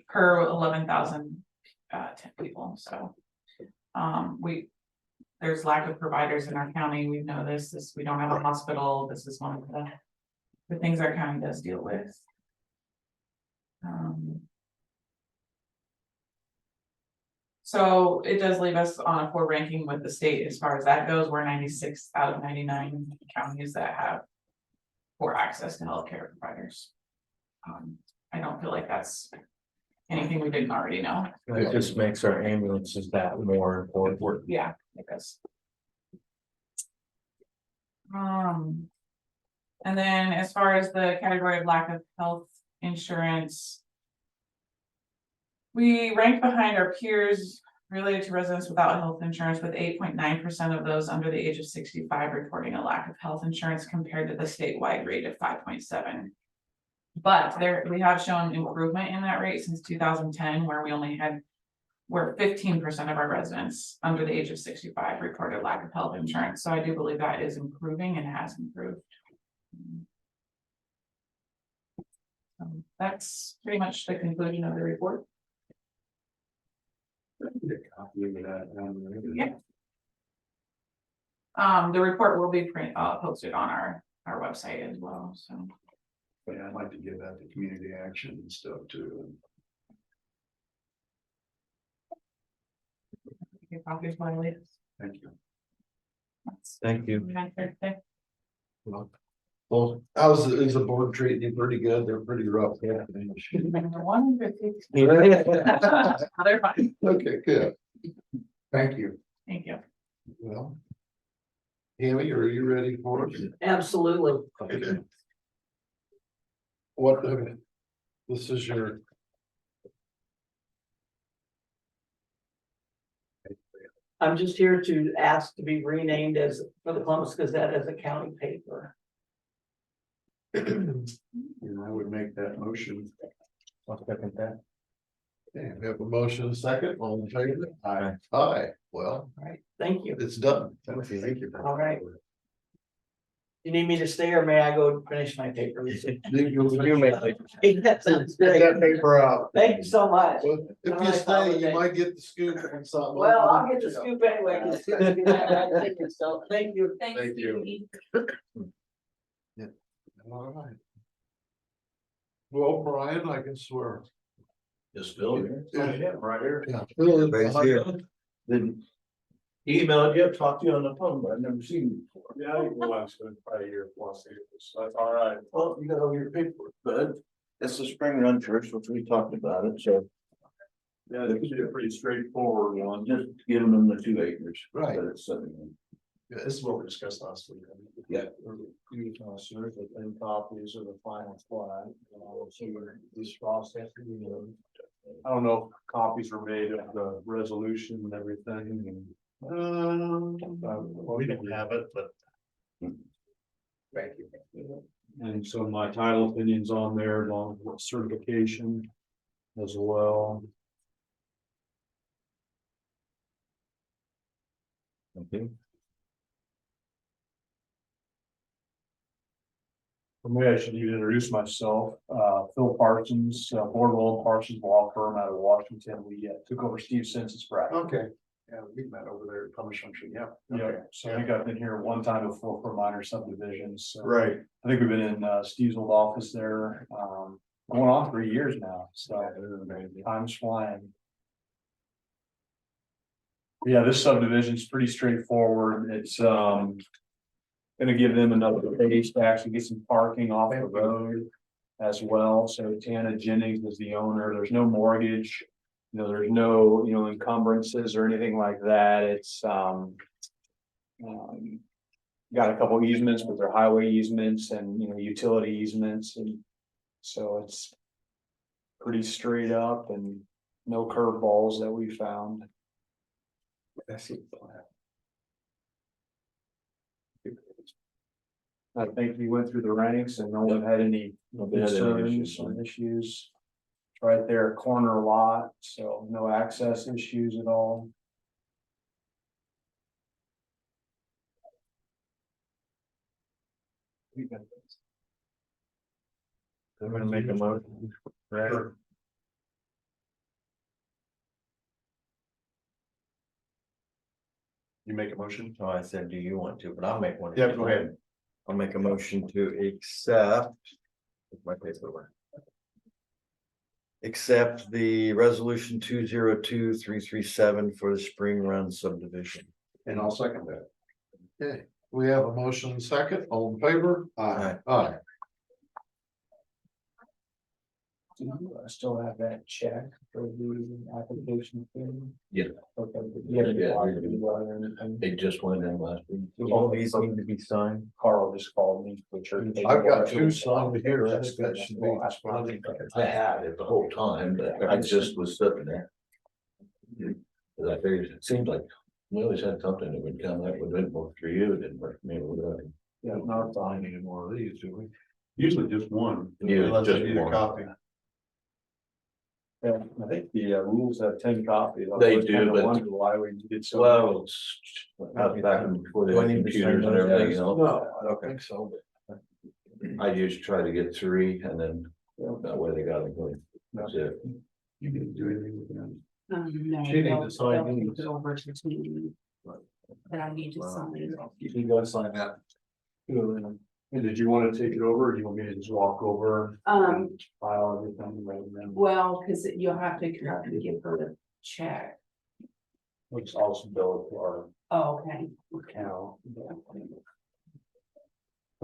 per 11,000 people. So there's lack of providers in our county. We know this. We don't have a hospital. This is one of the things our county does deal with. So it does leave us on a poor ranking with the state as far as that goes. We're 96 out of 99 counties that have poor access to healthcare providers. I don't feel like that's anything we didn't already know. It just makes our ambulances that more important. Yeah, it does. And then as far as the category of lack of health insurance, we rank behind our peers related to residents without health insurance, with 8.9% of those under the age of 65 reporting a lack of health insurance compared to the statewide rate of 5.7. But we have shown improvement in that rate since 2010, where 15% of our residents under the age of 65 reported lack of health insurance. So I do believe that is improving and has improved. That's pretty much the conclusion of the report. Yeah. The report will be posted on our website as well. So Yeah, I'd like to give that to community action and stuff too. your copies my latest. Thank you. Thank you. Well, is the board treating you pretty good? They're pretty rough. Yeah. One fifty. They're fine, Okay, good. Thank you. thank you. Well. Tammy, are you ready for us? Absolutely. Okay. What, this is your. I'm just here to ask to be renamed as, for the Columbus Gazette as a county paper. And I would make that motion. I'll second that. Okay, we have a motion, a second, all in favor? Aye. Aye, well, All right, thank you. it's done. Thank you. All right. You need me to stay or may I go finish my paper? You make it. That sounds Get great. that paper out. Thank you so much. Well, if you stay, you might get the scoop on something. Well, I'll get the scoop anyway. 'Cause it's gonna be that right thing, so thank you. Thank you. All right. Well, Brian, I can swear. Just Phil here. Yeah. Right here. Yeah. Phil is Right behind here. us. Didn't emailed you, talked to you on the phone, but I've never seen you before. Yeah, I well, I spent probably a year plus here, so that's all right. Well, you got all your paperwork, bud. It's the spring run church, which we talked about it, so Yeah, it should be a pretty straightforward one. just giving them the 2 acres. Right. That it's sitting in. Yeah, this is what we discussed last week. Yeah. You serve the 10 copies of the final plat, so this process, I don't know if copies were made of the resolution and everything and. We don't have it, but. Thank you. And so my title opinion's on there along with certification as well. Okay. For me, I should need to introduce myself, Phil Parsons, Boardwell and Parsons Law Firm out of Washington. We took over Steve Simpson's practice. Okay. Yeah, we met over there at Public Junction, yeah. Yeah, so I think I've been here one time before for minor subdivisions. So Right. I think we've been in Steve's old office there, going on 3 years now, so time's flying. Yeah, this subdivision's pretty straightforward. It's gonna give them another space to actually get some parking off the road as well. So Tana Jennings is the owner. There's no mortgage. There's no, encumbrances or anything like that. It's got a couple easements, but they're highway easements and, utility easements, and so it's pretty straight up and no curveballs that we found. I think we went through the ranks and no one had any concerns or issues. Right there, corner lot, so no access issues at all. I'm gonna make a motion. Right. You make a motion? Oh, I said, do you want to, but I'll make one. Yeah, go ahead. I'll make a motion to accept. My paperwork. Accept the resolution 202337 for the Spring Run subdivision. And I'll second that. Okay, we have a motion second, all in favor? Aye. Aye. I still have that check for the application fee. Yeah. Okay. They just went in last week. All these need to be signed. Carl just called me for church. I've got two signed here, I think that should be. I had it the whole time, but I just was sitting there. Cause I figured, it seems like we always had something that would come, that would have worked for you, it didn't work for me. Yeah, not finding any more of these, do we? Usually just one. Yeah, Unless just you need a one. copy. Yeah, I think the rules have 10 copies. I They always do, kinda but- wondered why we did so. Well, it's back before they Do I had need to sign computers and those everything, guys? No, I don't think so, but. I used to try to get 3 and then that way they got it going. That's it. You didn't do anything with them. No, She needs to they'll- sign they'll these. take it over to me. That I need to sign. You gotta sign that. And did you want to take it over or do you want me to just walk over? File everything right then? Well, cause you'll have to give her the check. Which also bill to our Oh, okay. account.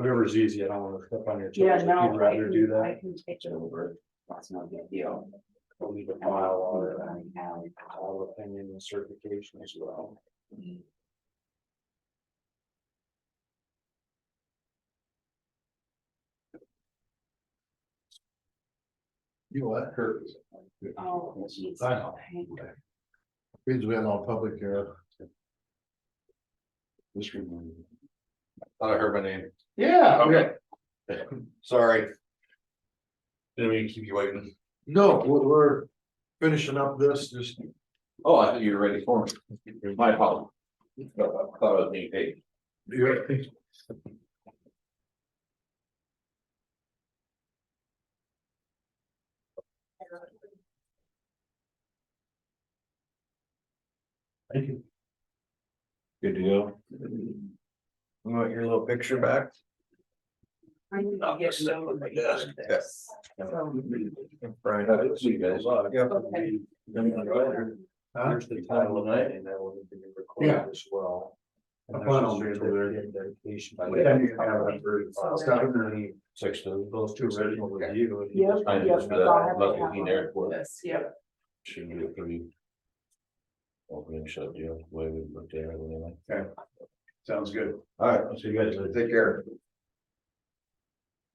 Whatever's easy, I don't wanna step on your toes. Yeah, If no, you'd rather do I that, can take it over. That's no big deal. we'll need to file our opinion and certification as well. You know what, Kurt? Oh, geez. I know. Means we have all public here. This reminds me. Thought I heard my name. Yeah, Okay. Sorry. Didn't mean to keep you waiting. No, we're finishing up this, just. Oh, I thought you were ready for me. My apologies. I thought it was being paid. Thank you. Good to go. You want your little picture back? I need to get it over this. So, Right. See you guys. Yeah. okay. Here's the title tonight, and that will be recorded as well. And I there's plan a on being there. certificate dedication by Yeah, the- you have it for- Six of those two original review. and you Yep, just- I yep, just, so I'll have to lucky have he one there of for this, yep. should be a pretty. Opening shut deal, the way we looked at it anyway. Sounds good. All right, I'll see you guys later. Take care.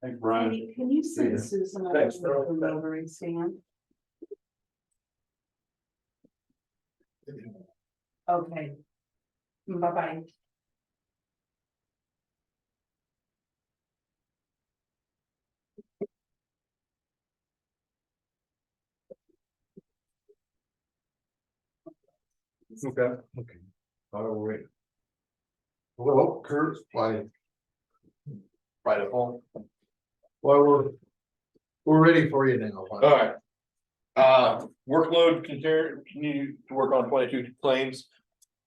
Thanks, Brian. Hey, can you send Susan a Thanks, delivery stamp? Okay. Bye-bye. Okay. All right. Well, Kurt, why? Right at home. Well, we're ready for you now. All right. Workload continue to work on 22 claims.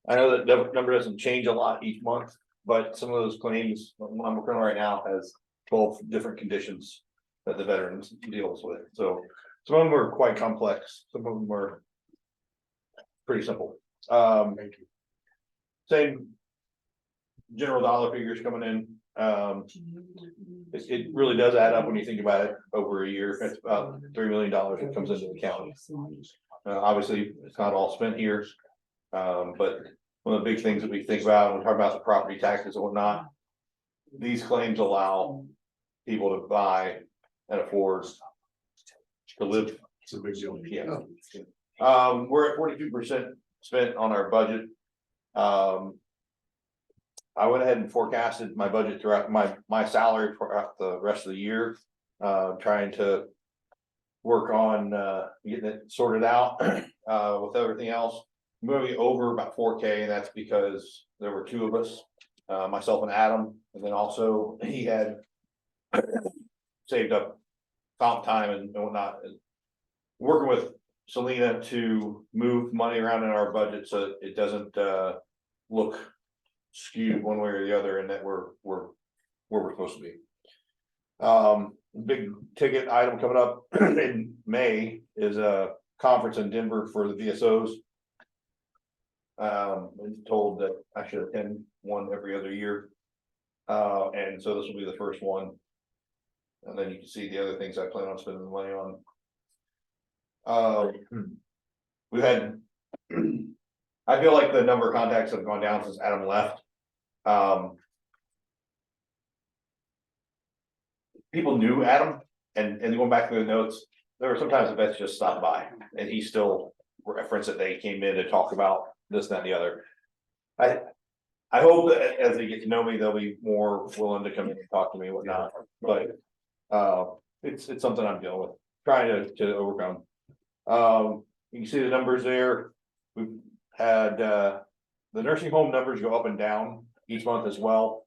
I know that the number doesn't change a lot each month, but some of those claims I'm working on right now has 12 different conditions that the veterans deals with. So some of them are quite complex, some of them are pretty simple. Same general dollar figures coming in. It really does add up when you think about it over a year. It's about $3 million that comes into the county. Obviously, it's not all spent here. But one of the big things that we think about when we talk about the property taxes and whatnot, these claims allow people to buy and afford to live. It's a big deal. Yeah. We're at 42% spent on our budget. I went ahead and forecasted my budget throughout my salary throughout the rest of the year. Trying to work on getting it sorted out with everything else. Moving over about 4K, and that's because there were two of us, myself and Adam, and then also he had saved up comp time and whatnot. Working with Selena to move money around in our budget so that it doesn't look skewed one way or the other, and that we're where we're supposed to be. Big ticket item coming up in May is a conference in Denver for the VSOs. I'm told that I should attend one every other year. And so this will be the first one. And then you can see the other things I plan on spending the money on. We've had, I feel like the number of contacts have gone down since Adam left. People knew Adam, and going back to the notes, there were sometimes the vets just stopped by, and he still referenced that they came in to talk about this, that, and the other. I hope that as they get to know me, they'll be more willing to come in and talk to me and whatnot, but it's something I'm dealing with, trying to overcome. You can see the numbers there. We've had the nursing home numbers go up and down each month as well.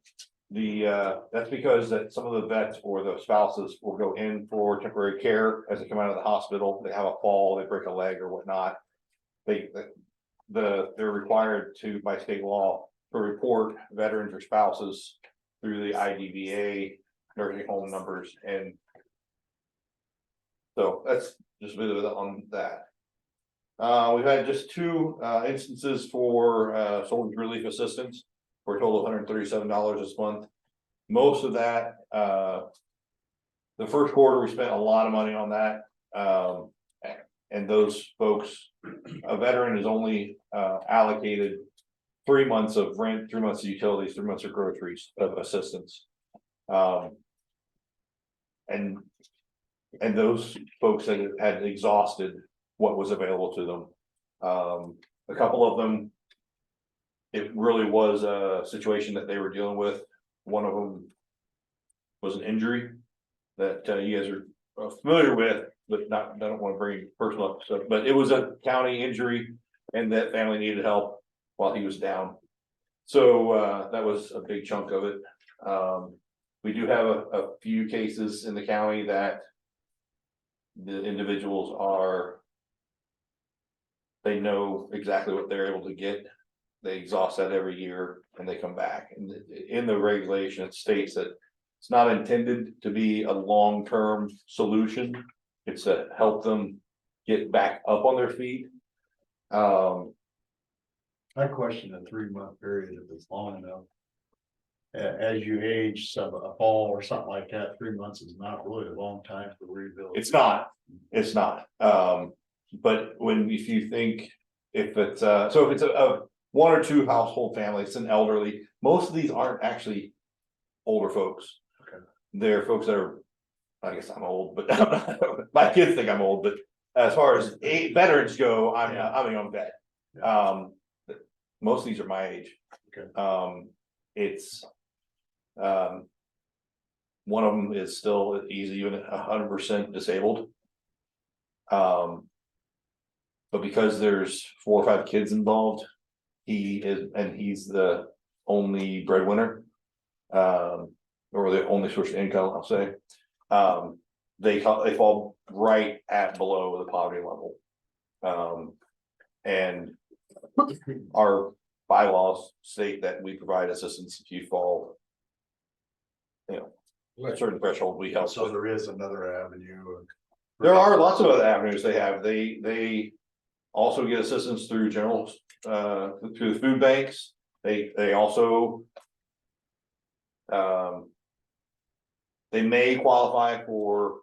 That's because that some of the vets or the spouses will go in for temporary care as they come out of the hospital. They have a fall, they break a leg or whatnot. They're required to, by state law, to report veterans or spouses through the IDVA nursing home numbers, and so that's just a bit of it on that. We've had just two instances for soldiers relief assistance for a total of $137 this month. most of that, the first quarter, we spent a lot of money on that. And those folks, a veteran is only allocated 3 months of rent, 3 months of utilities, 3 months of groceries of assistance. And those folks had exhausted what was available to them. A couple of them, it really was a situation that they were dealing with. One of them was an injury that you guys are familiar with, but not, I don't want to bring personal up stuff, but it was a county injury and that family needed help while he was down. So that was a big chunk of it. We do have a few cases in the county that the individuals they know exactly what they're able to get. They exhaust that every year and they come back. And in the regulation, it states that it's not intended to be a long-term solution. It's to help them get back up on their feet. I question a 3-month period if it's long enough. As you age, so a fall or something like that, 3 months is not really a long time for rebuild. It's not. But if you think if it's so if it's a 1 or 2 household family, it's an elderly, most of these aren't actually older folks. Okay. They're folks that are, I guess I'm old, but my kids think I'm old, but as far as veterans go, I'm a young vet. Yeah. Most of these are my age. Okay. It's one of them is still easy, even 100% disabled. But because there's 4 or 5 kids involved, he's the only breadwinner, or the only source of income, I'll say. They fall right at below the poverty level. And our bylaws state that we provide assistance if you fall, a certain threshold, we help. So there is another avenue. There are lots of other avenues they have. They also get assistance through through the food banks. They also they may qualify for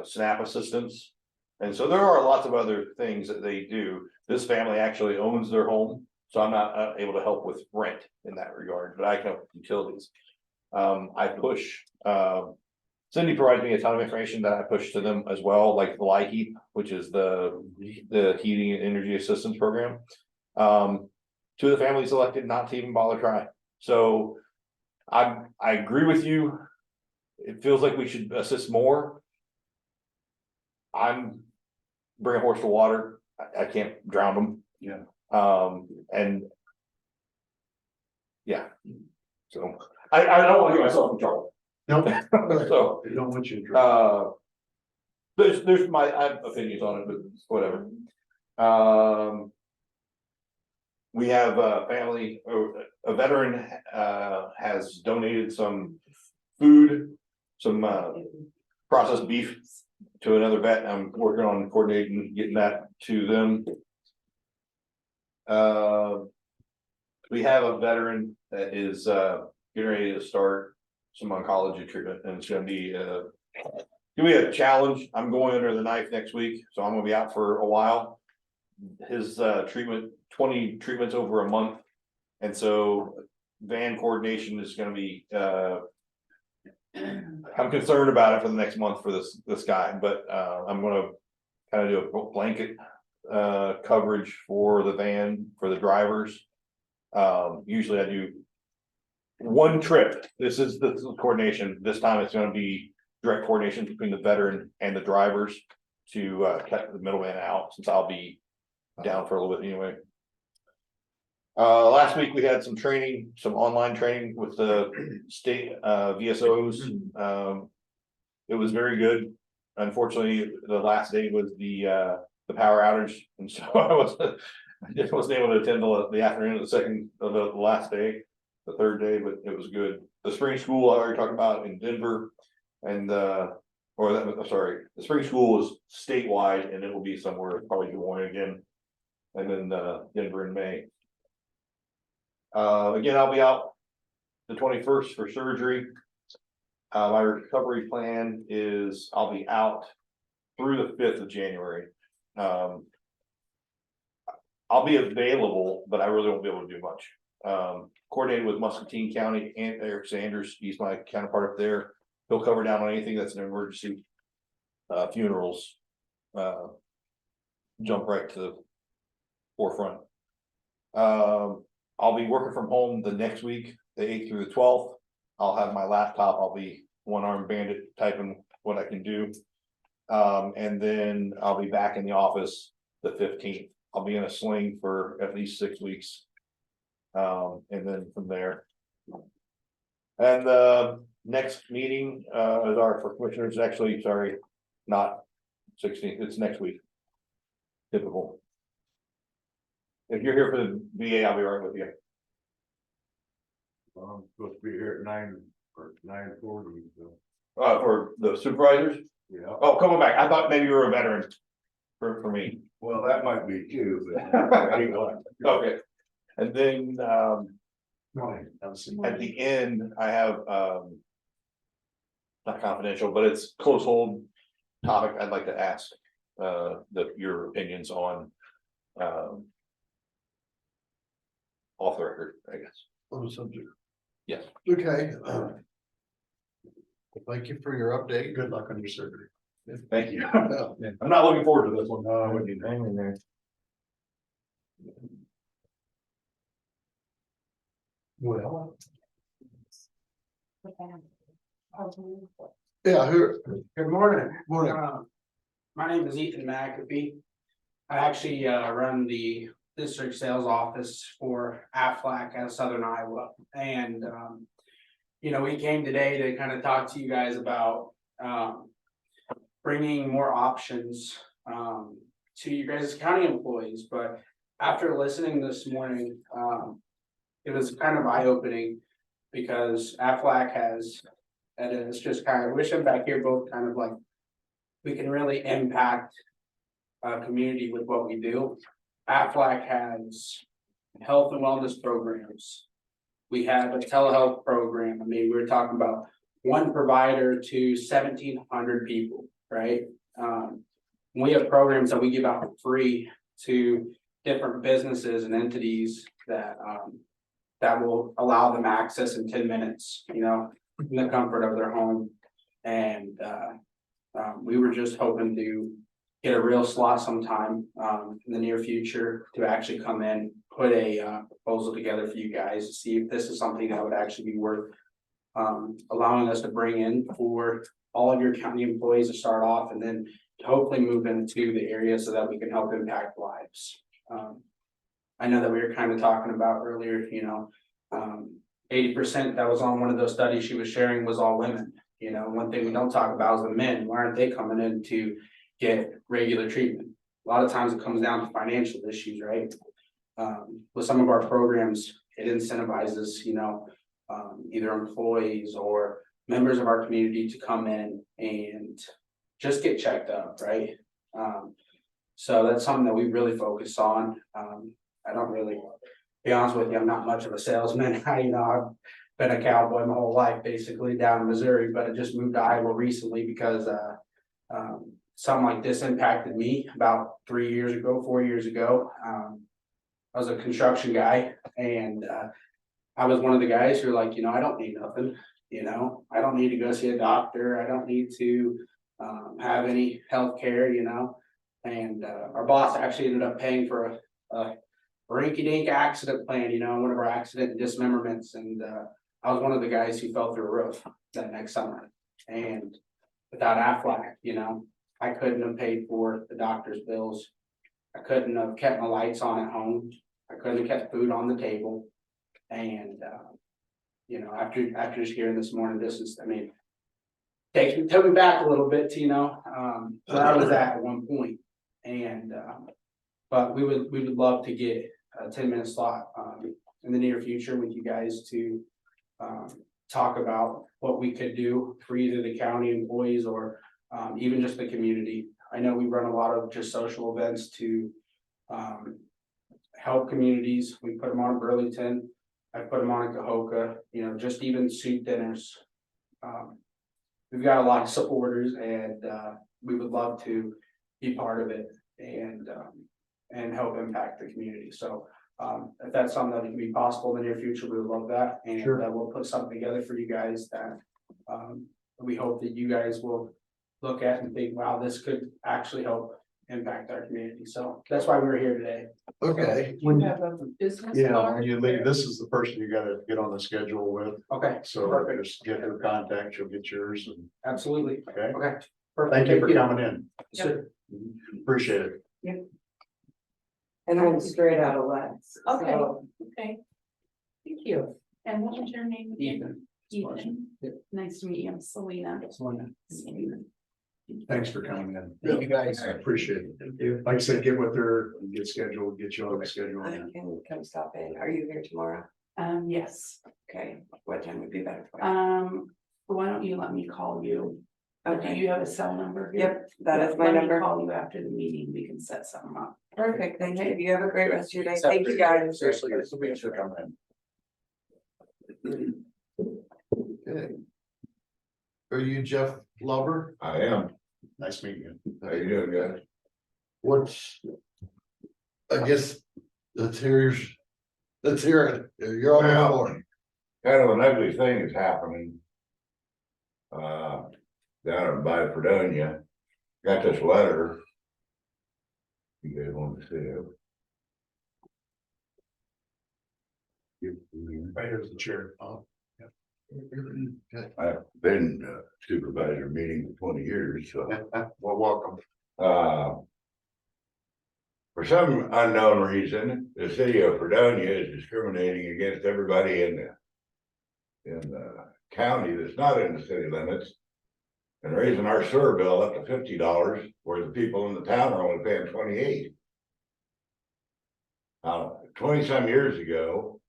SNAP assistance. And so there are lots of other things that they do. This family actually owns their home, so I'm not able to help with rent in that regard, but I can help with utilities. I push, Cindy provides me a ton of information that I push to them as well, like the LIHEAP, which is the heating and energy assistance program. 2 of the families elected not to even bother try. So I agree with you. It feels like we should assist more. I'm bring a horse to water. I can't drown them. Yeah. And yeah, so I don't want to get myself in trouble. Nope. So They don't want you to drop. there's I have opinions on it, but whatever. We have a family, or a veteran has donated some food, some processed beef to another vet. I'm working on coordinating, getting that to them. We have a veteran that is getting ready to start some oncology treatment, and it's gonna be a challenge. I'm going under the knife next week, so I'm gonna be out for a while. His treatment, 20 treatments over a month, and so van coordination is gonna be I'm concerned about it for the next month for this guy, but I'm gonna kind of do a blanket coverage for the van for the drivers. Usually I do 1 trip. This is the coordination. This time it's going to be direct coordination between the veteran and the drivers to cut the middleman out, since I'll be down for a little bit anyway. Last week we had some training, some online training with the state VSOs. It was very good. Unfortunately, the last day was the power outage, and so I just wasn't able to attend the afternoon of the last day, the 3rd day, but it was good. The spring school I already talked about in Denver, and the spring school is statewide, and it will be somewhere probably Des Moines again, and then Denver in May. Again, I'll be out the 21st for surgery. My recovery plan is I'll be out through the 5th of January. I'll be available, but I really won't be able to do much. Coordinated with Muscatine County and Eric Sanders, he's my counterpart up there. He'll cover down on anything that's an emergency. Funerals. Jump right to the forefront. I'll be working from home the next week, the 8th through the 12th. I'll have my laptop, I'll be one-armed bandit typing what I can do. And then I'll be back in the office the 15th. I'll be in a sling for at least 6 weeks. And then from there. And the next meeting is our for commissioners, actually, sorry, not 16th, it's next week. Typical. If you're here for the VA, I'll be right with you. I'm supposed to be here at 9 or 9:40, so, For the supervisors? yeah, Oh, come on back. I thought maybe you were a veteran. For me. well, that might be too, but anyway. Okay. And then, Morning. at the end, I have, not confidential, but it's close hold topic I'd like to ask, your opinions on, off the record, I guess. On the subject. Yes. Okay. Thank you for your update. Good luck on your surgery. Thank you. Yeah. I'm not looking forward to this one. Hang in there. Well. Yeah, here, Good morning. morning. My name is Ethan McAfee. I actually run the district sales office for Aflac out of Southern Iowa. And we came today to kind of talk to you guys about bringing more options to you guys as county employees. But after listening this morning, it was kind of eye-opening because Aflac has, and it's just kind of, I wish I'm back here both kind of like, we can really impact a community with what we do. Aflac has health and wellness programs. We have a telehealth program. I mean, we were talking about one provider to 1,700 people, right? We have programs that we give out for free to different businesses and entities that will allow them access in 10 minutes, in the comfort of their home. And we were just hoping to get a real slot sometime in the near future to actually come in, put a proposal together for you guys to see if this is something that would actually be worth allowing us to bring in for all of your county employees to start off, and then to hopefully move into the area so that we can help impact lives. I know that we were kind of talking about earlier, 80% that was on one of those studies she was sharing was all women. One thing we don't talk about is the men. Why aren't they coming in to get regular treatment? A lot of times it comes down to financial issues, right? With some of our programs, it incentivizes, either employees or members of our community to come in and just get checked up, right? So that's something that we really focus on. I don't really, be honest with you, I'm not much of a salesman. I've been a cowboy my whole life, basically down in Missouri, but I just moved to Iowa recently because something like this impacted me about 4 years ago. I was a construction guy, and I was one of the guys who were like, I don't need nothing, I don't need to go see a doctor. I don't need to have any health care, and our boss actually ended up paying for a rinky-dink accident plan, one of our accident and dismemberments. And I was one of the guys who fell through a roof that next summer. And without Aflac, I couldn't have paid for the doctor's bills. I couldn't have kept my lights on at home. I couldn't have kept food on the table. And after just hearing this morning, took me back a little bit to, where I was at one point. And but we would love to get a 10-minute slot in the near future with you guys to talk about what we could do for either the county employees or even just the community. I know we run a lot of just social events to help communities. We put them on in Burlington. I put them on in Cahokia, just even soup dinners. we've got a lot of supporters and, we would love to be part of it and help impact the community. So, if that's something that can be possible in the near future, we would love that. And we'll put something together for you guys that, we hope that you guys will look at and think, wow, this could actually help impact our community. So that's why we're here today. Okay. Do you have a business Yeah, card? when you leave, this is the person you gotta get on the schedule with, Okay, so perfect. just get her contact, she'll get yours, and, Absolutely. okay? Okay. Perfect. Thank you for coming in, Sure. appreciate it. And I'm straight out of Lex. Okay. so- Okay. Thank you. And what was your name? again? Ethan. Ethan, nice to meet you, I'm Selena. Selena. Thanks for coming in. Thank you, guys. I appreciate it. Like I said, get with her, and get scheduled, get you on the schedule. I can come stop in. Are you here tomorrow? Yes. Okay, what time would be better for you? Why don't you let me call you? Do Okay. you have a cell number? here? Yep, that is my Let me number. Call you after the meeting, we can set something up. Perfect, thank you. You have a great rest of your day. Thank you, guys. Seriously, thanks for coming in. Okay. Are you Jeff Lover? I am. Nice meeting you. How you doing, guys? What's? I guess, let's hear it. You're on the board. Kind of an ugly thing is happening. Down by Fredonia, got this letter. You guys want to see it? Right here's the chair. Oh, I've been supervisor meeting for 20 years, so. well, welcome. For some unknown reason, the city of Fredonia is discriminating against everybody in the county that's not in the city limits. And raising our sewer bill up to $50, where the people in the town are only paying 28. 20-some years ago,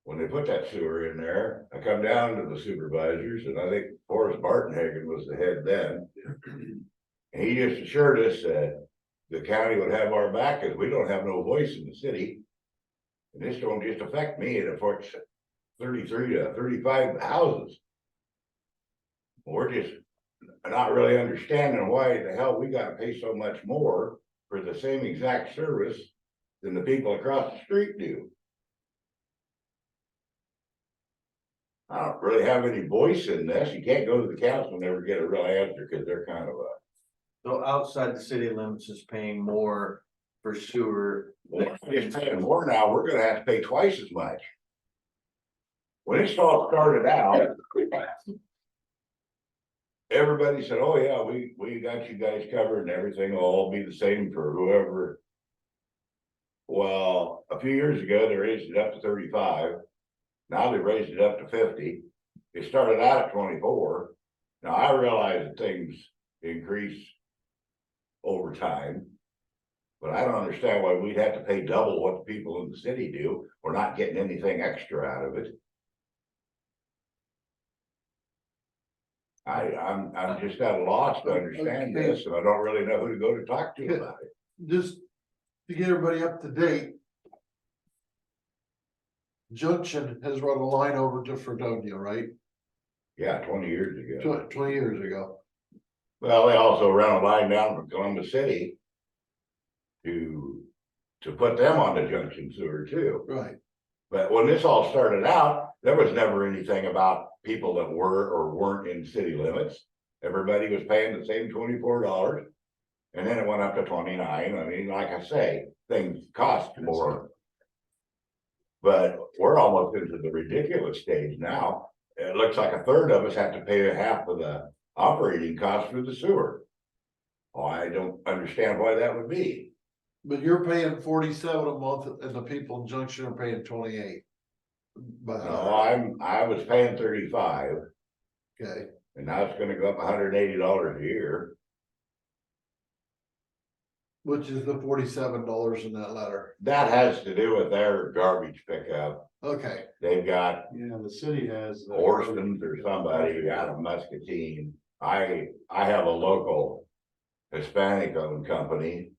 when they put that sewer in there, I come down to the supervisors, and I think Forrest Bartenhagen was the head then. And he just assured us that the county would have our back, as we don't have no voice in the city. And this don't just affect me, it affects 33 to 35 houses. We're just not really understanding why the hell we gotta pay so much more for the same exact service than the people across the street do. I don't really have any voice in this. You can't go to the council and never get a real answer, because they're kind of So outside the city limits is paying more for sewer. it's paying more now, we're gonna have to pay twice as much. When it all started out, everybody said, oh yeah, we got you guys covered and everything will all be the same for whoever. Well, a few years ago, they raised it up to 35. Now they raised it up to 50. It started out at 24. Now I realize that things increase over time. But I don't understand why we'd have to pay double what the people in the city do. We're not getting anything extra out of it. I'm just at a loss to understand this, and I don't really know who to go to talk to about it. Just to get everybody up to date. Junction has run a line over to Fredonia, right? Yeah, 20 years ago. 20 years ago. Well, they also ran a line down from Columbus City to put them on the junction sewer too. Right. But when this all started out, there was never anything about people that were or weren't in city limits. Everybody was paying the same $24. And then it went up to 29. I mean, like I say, things cost more. But we're almost into the ridiculous stage now. It looks like a third of us have to pay half of the operating cost for the sewer. Oh, I don't understand why that would be. But you're paying 47 a month and the people in Junction are paying 28. But No, I was paying 35, okay, and now it's gonna go up $180 a year. which is the $47 in that letter. That has to do with their garbage pickup. Okay, They've got Yeah, the city has. Orston's or somebody out of Muscatine. I have a local Hispanic owned company.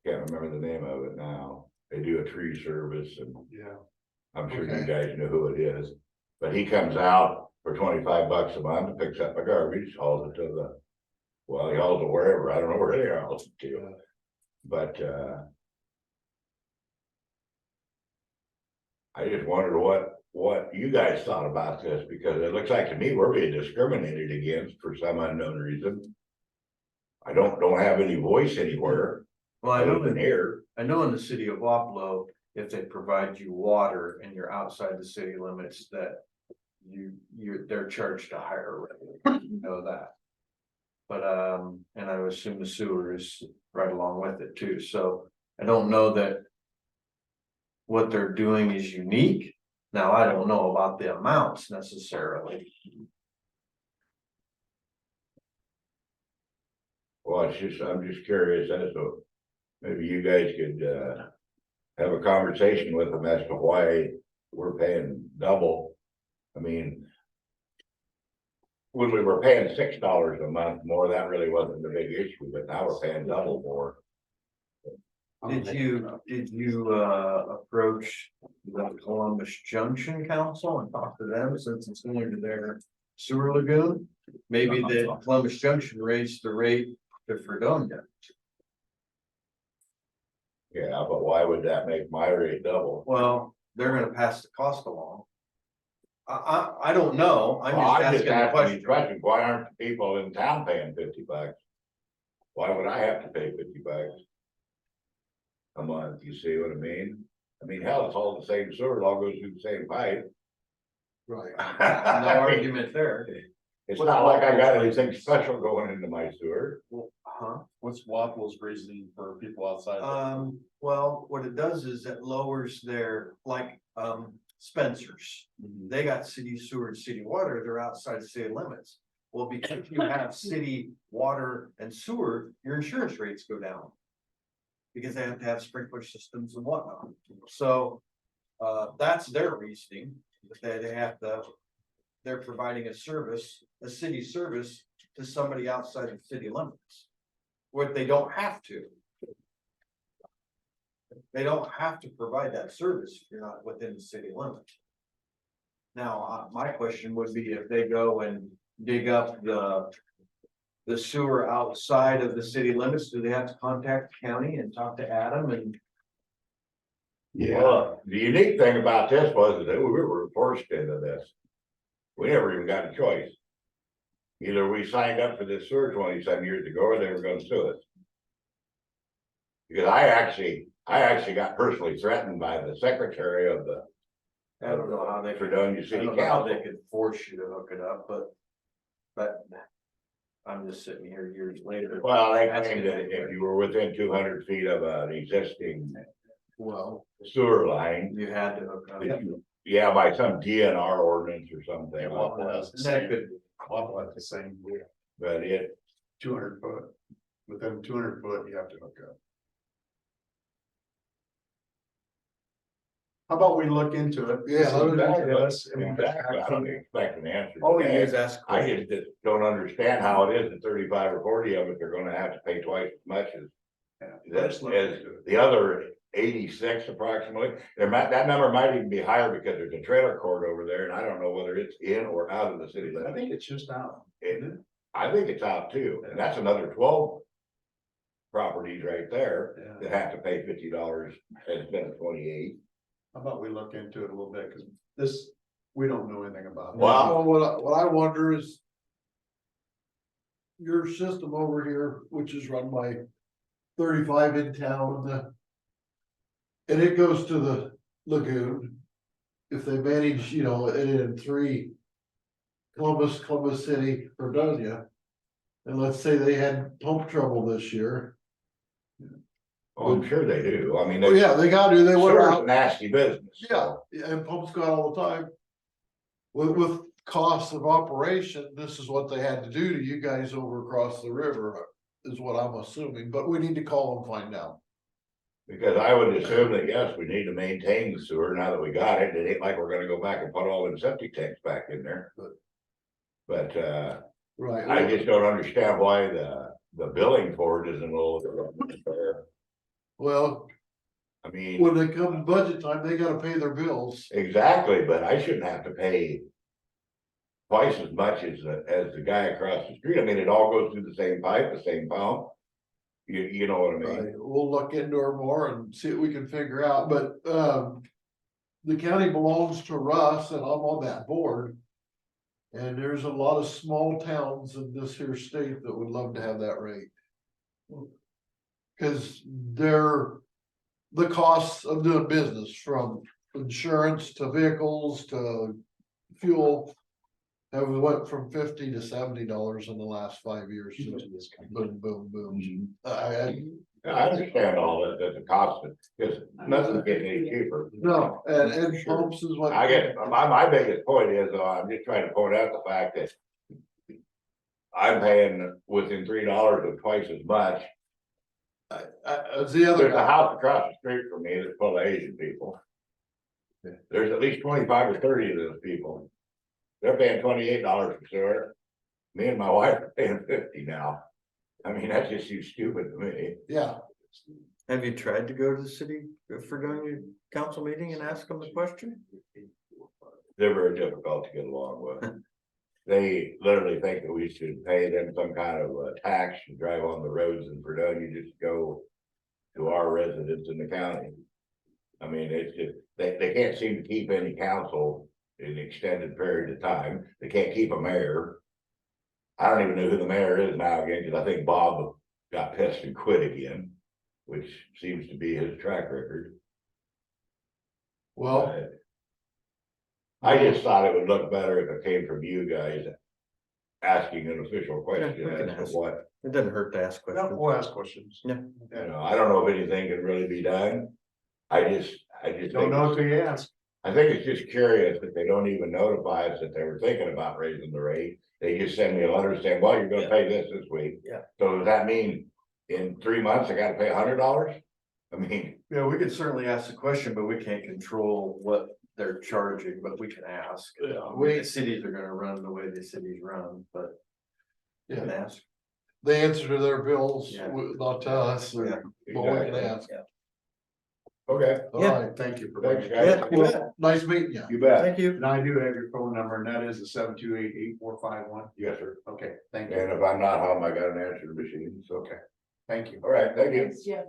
I can't remember the name of it now. They do a tree service, and Yeah. I'm sure Okay. you guys know who it is. But he comes out for $25 a month, picks up my garbage, hauls it to the. Well, he hauls it wherever, I don't know where they are, hauls it to, but, I just wondered what you guys thought about this, because it looks like to me we're being discriminated against for some unknown reason. I don't have any voice anywhere, Well, I know other than here. I know in the city of Wapello, if they provide you water and you're outside the city limits, that they're charged a higher rate, you know that. But, and I would assume the sewer is right along with it too, so I don't know that what they're doing is unique. Now, I don't know about the amounts necessarily. Well, I'm just curious as to, maybe you guys could, have a conversation with them as to why we're paying double. I mean. When we were paying $6 a month more, that really wasn't the big issue, but now we're paying double more. Did you approach the Columbus Junction Council and talk to them since it's similar to their sewer lagoon? Maybe the Columbus Junction raised the rate to Fredonia. Yeah, but why would that make my rate double? Well, they're gonna pass the cost along. I don't know, I'm Well, just asking the question. question, why aren't the people in town paying $50? Why would I have to pay $50 a month? You see what I mean? I mean, hell, it's all the same sewer, it all goes through the same pipe. Right. No argument there. It's not like I got anything special going into my sewer. Huh? What's Waffles reasoning for people outside? Well, what it does is it lowers their, like, Spencer's. They got city sewer and city water, they're outside city limits. Well, because you have city water and sewer, your insurance rates go down. Because they have to have sprinkler systems and whatnot. So, that's their reasoning, that they have to, they're providing a service, a city service to somebody outside of city limits. What they don't have to. They don't have to provide that service if you're not within the city limits. Now, my question would be if they go and dig up the sewer outside of the city limits, do they have to contact the county and talk to Adam and? Yeah, the unique thing about this was that we were forced into this. We never even got a choice. Either we signed up for this sewer 27 years ago, or they were gonna sue us. Because I actually got personally threatened by the secretary of the. I don't know how they could, Fredonia I City don't know how they Council. could force you to hook it up, but I'm just sitting here years later. Well, they claimed that if you were within 200 feet of an existing Well, sewer line. you had to hook up. Yeah, by some DNR ordinance or something. Waffle has the That same, could, Waffle has the same, But it, 200 foot, within 200 foot, you have to hook up. How about we look into it? Yeah, See what it is, and exactly, I don't expect an answer. all we do today. is ask. I just don't understand how it is that 35 or 40 of it, they're gonna have to pay twice as much as. As the other 86 approximately. That number might even be higher because there's a trailer court over there, and I don't know whether it's in or out of the city I limits. think it's just out. I think it's out too, and that's another 12 properties right there Yeah. that have to pay $50 instead of 28. How about we look into it a little bit, cause this, we don't know anything about. Wow. Well, what I wonder is. Your system over here, which is run by 35 in town, and it goes to the lagoon. If they manage, it in 3. Columbus City, Fredonia. And let's say they had pump trouble this year. Oh, I'm sure they do. I mean, Oh, yeah, they gotta do, they went sewer's a out, nasty business. yeah, and pumps go out all the time. With costs of operation, this is what they had to do to you guys over across the river, is what I'm assuming, but we need to call and find out. Because I would assume that, yes, we need to maintain the sewer now that we got it. It ain't like we're gonna go back and put all them septic tanks back in there. But Right. I just don't understand why the billing for it isn't a little fair. Well, I mean, when they come budget time, they gotta pay their bills. exactly, but I shouldn't have to pay twice as much as the guy across the street. I mean, it all goes through the same pipe, the same pump. You know what I mean? Right, we'll look into it more and see what we can figure out, but, the county belongs to Russ and I'm on that board. And there's a lot of small towns in this here state that would love to have that rate. Cause the costs of doing business, from insurance to vehicles to fuel, have went from $50 to $70 in the last 5 years. Boom, boom, boom. I understand all that, the cost, because nothing's getting any cheaper. No, and pumps is what. I get, my biggest point is, I'm just trying to point out the fact that I'm paying within $3 of twice as much. It's the other There's a guy. house across the street from me that's full of Asian people. There's at least 25 or 30 of those people. They're paying $28 for sewer. Me and my wife are paying 50 now. I mean, that just seems stupid to me. Yeah, Have you tried to go to the city for doing your council meeting and ask them the question? They're very difficult to get along with. They literally think that we should pay them some kind of tax to drive on the roads in Fredonia, just go to our residents in the county. I mean, it's just, they can't seem to keep any council in an extended period of time. They can't keep a mayor. I don't even know who the mayor is now again, because I think Bob got pissed and quit again, which seems to be his track record. well, I just thought it would look better if it came from you guys asking an official question Yeah, we can as to ask. what, It doesn't hurt to ask Yeah, questions. we'll ask questions. Yeah. you know, I don't know if anything can really be done. I just Don't think, know until you ask. I think it's just curious that they don't even notify us that they were thinking about raising the rate. They just send me a letter saying, well, you're gonna pay this week. Yeah. So does that mean in 3 months I gotta pay $100? I mean, Yeah, we could certainly ask the question, but we can't control what they're charging, but we can ask. The cities are gonna run the way the cities run, but. We can ask. they answer to their bills, Yeah. not to us, or, Yeah. but we can exactly. ask. Okay, All Yeah. right, Thank you for thanks, bringing guys. that. Yeah, you bet. nice meeting you. You bet. Thank you. And I do have your phone number, and that is the 728-8451. Yes, sir. Okay, thank you. And if I'm not home, I got an answer machine, so. Okay, thank you. All right, thank you. Thanks, Jeff.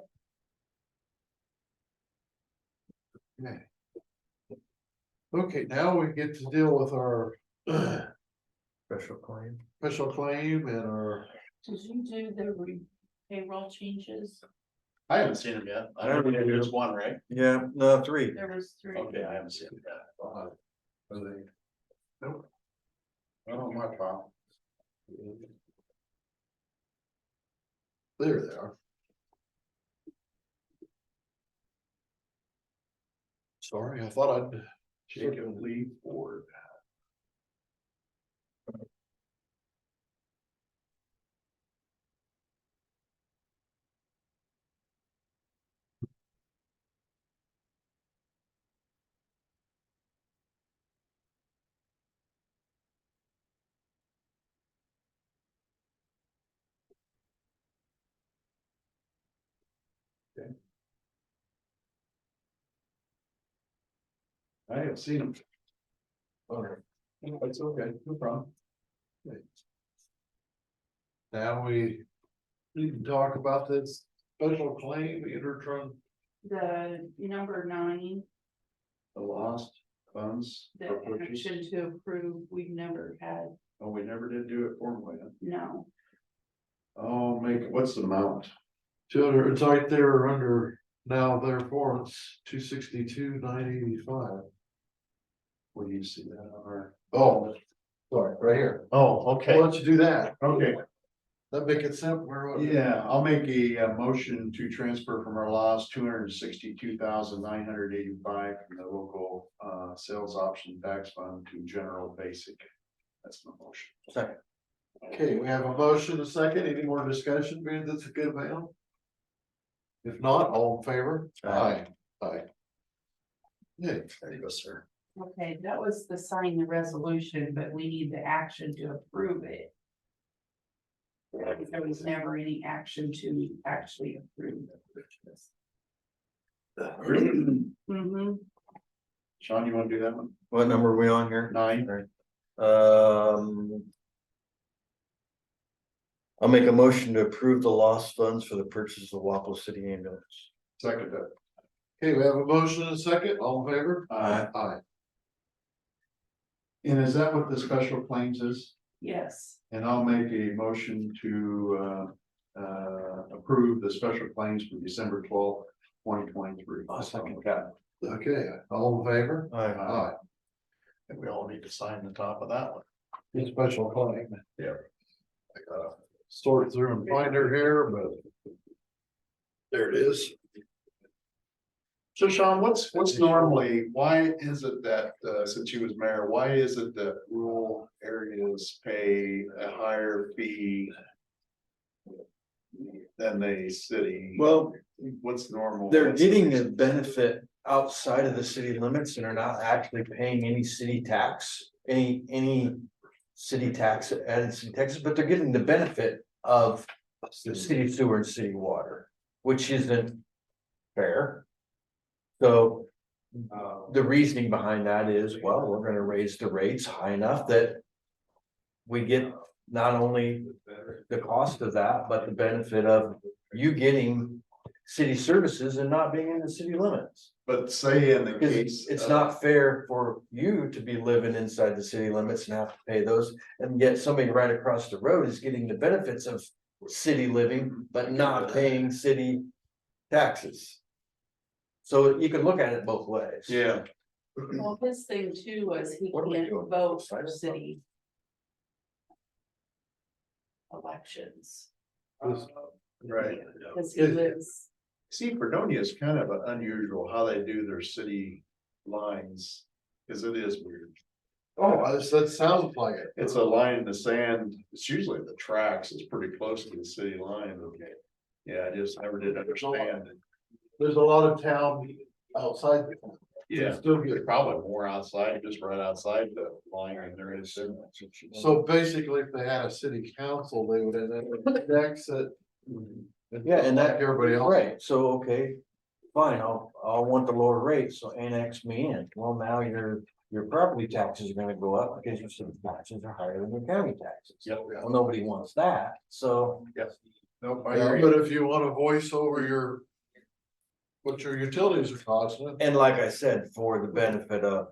Okay, now we get to deal with our Special claim. special claim and our, Did you do the payroll changes? I haven't seen him yet. I don't know, there's one, right? Yeah, no, 3. There was 3. Okay, I haven't seen him yet. Nope. Oh, my file. there they are. Sorry, I thought I'd. Jacob Lee Ford. I haven't seen him. All right. That's okay, no problem. Now we need to talk about this special claim intertrust. The number 9, The lost funds. the for purchase. action to approve, we've never had, Oh, we never did do it formally. Huh? no. Oh, what's the amount? 200, it's right there under, now therefore it's 262,985. Where do you see that on our? Oh, sorry, right here. Oh, Why don't you do that? Okay, That make it simpler. wouldn't it? yeah, I'll make a motion to transfer from our lost 262,985 from the local sales option tax fund to general basic. That's my motion. Second. Okay, we have a motion, a second. Any more discussion, being that's a good amount? If not, all in favor? Aye. Aye. Yeah, There you go, sir. Okay, that was the sign the resolution, but we need the action to approve it. There was never any action to actually approve the purchase. Sean, you wanna do that one? What number are we on here? 9. I'll make a motion to approve the lost funds for the purchase of Wapello City ambulance. Second that. Okay, we have a motion and a second, all in favor? Aye. Aye. And is that what the special claims is? Yes. And I'll make a motion to approve the special claims for December 12th, 2023. I'll second that. Okay, all in favor? Aye. Aye. And we all need to sign the top of that one. It's special claim. Yeah. I gotta sort through and find her here, but. There it is. So Sean, what's normally, why is it that, since you was mayor, why is it that rural areas pay a higher fee than the city? Well, What's normal? they're What's the getting the reason? benefit outside of the city limits and are not actually paying any city tax, any city tax, added city taxes, but they're getting the benefit of the city sewer and city water, which isn't fair. So the reasoning behind that is, well, we're gonna raise the rates high enough that we get not only the cost of that, but the benefit of you getting city services and not being in the city limits. But say in the Because case. it's of- not fair for you to be living inside the city limits and have to pay those, and yet somebody right across the road is getting the benefits of city living, but not paying city taxes. So you can look at it both ways. Yeah, Well, his thing too was he What are we can't doing? vote for city elections. right. Cause he lives, See, Fredonia is kind of an unusual how they do their city lines, because it is weird. Oh, that sounds like it. It's a line in the sand, it's usually the tracks, it's pretty close to the city line, okay? Yeah, I just never did understand it. There's a lot of town outside. the town. Yeah, Still there's good. probably more outside, just right outside the line than there is. So basically, if they had a city council, they would index it. Yeah, and that, Like everybody else. right, so, okay, fine, I'll want the lower rate, so annex me in. Well, now your property taxes are gonna go up because your city taxes are higher than your county taxes. Yep. Well, nobody wants that, so. Yes. Nope, I Yeah, agree. but if you wanna voice over what your utilities are costing. And like I said, for the benefit of,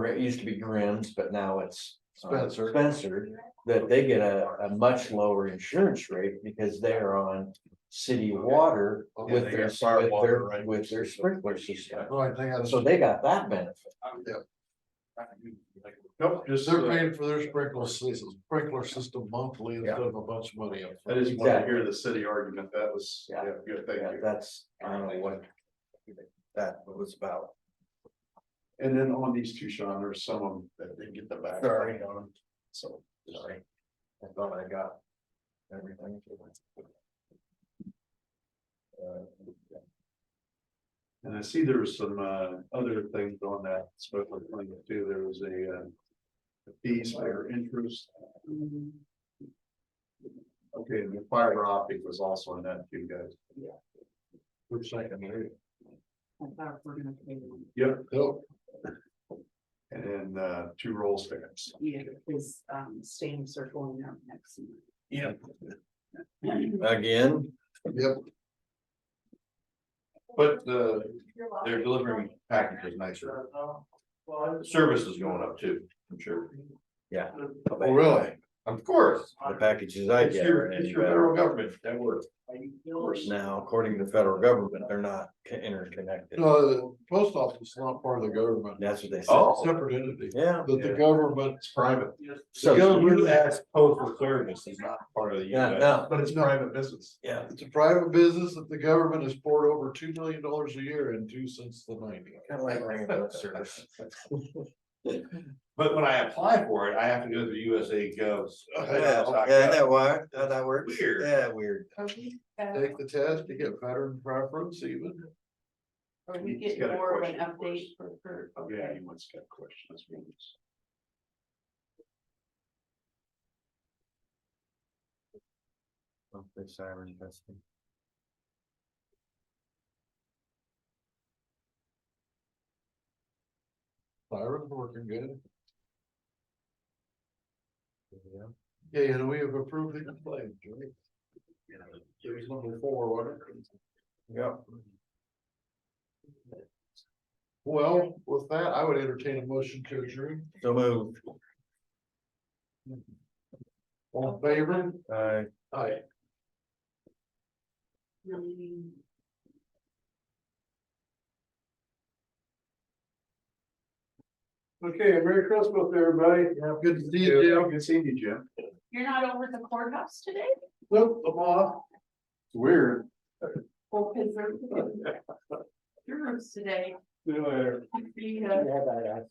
it used to be Grimm's, but now it's. Spencer. Spencer, that they get a much lower insurance rate because they're on city water Okay, with they their, got fire water, right? with their sprinkler system. Right, they got So they got that benefit. Nope, just, they're paying for their sprinkler system monthly instead of a bunch of money up I front. just want to hear the city argument, that was, Yeah. yeah, good, thank Yeah, you. that's, I don't know what that was about. And then on these two, Sean, there's some of them that didn't get the back. Sorry. on them. So, Sorry. I thought I got everything. and I see there was some other things on that special claim too, there was a fees for interest. Okay, and the fiber optic was also in that too, guys. Which second, maybe. Yep, Yep. and then two roll sticks. yeah, his stamps are going out next month. Yep. Again, Yep. But they're delivering packages nicer. Service is going up too, I'm sure. yeah, Oh, really? Of course. the packages I It's get. your, are it's any your better. federal government, that works. Now, according to the federal government, they're not interconnected. No, the post office is not part of the government. That's what they said. Oh. Separate entity, Yeah. but the Yeah. government. It's private, So, You as postal service is not part of the yeah, US. no, but it's private business. yeah, It's a private business that the government has poured over $2 million a year into since the 90s. kind of like rainbow service. But when I apply for it, I have to go to the USA Gov. Yeah, that work, how that works? Weird. Yeah, weird. Take the test, you get veteran preference even. Are we He's getting got a more of an question for us. update for, Yeah, okay, he wants to get questions. Monthly siren testing. Siren's working good. Okay, and we have approved the claims, right? It was number 4, wasn't it? Yep. Well, with that, I would entertain a motion to adjourn. So moved. All in favor? Aye. Okay, Merry Christmas, everybody. Yeah, good to see you, Jim. Good seeing you, Jim. You're not over at the courthouse today? Nope, I'm off. It's weird. Well, cause there's. Yours today. See you later. The, Yeah, that,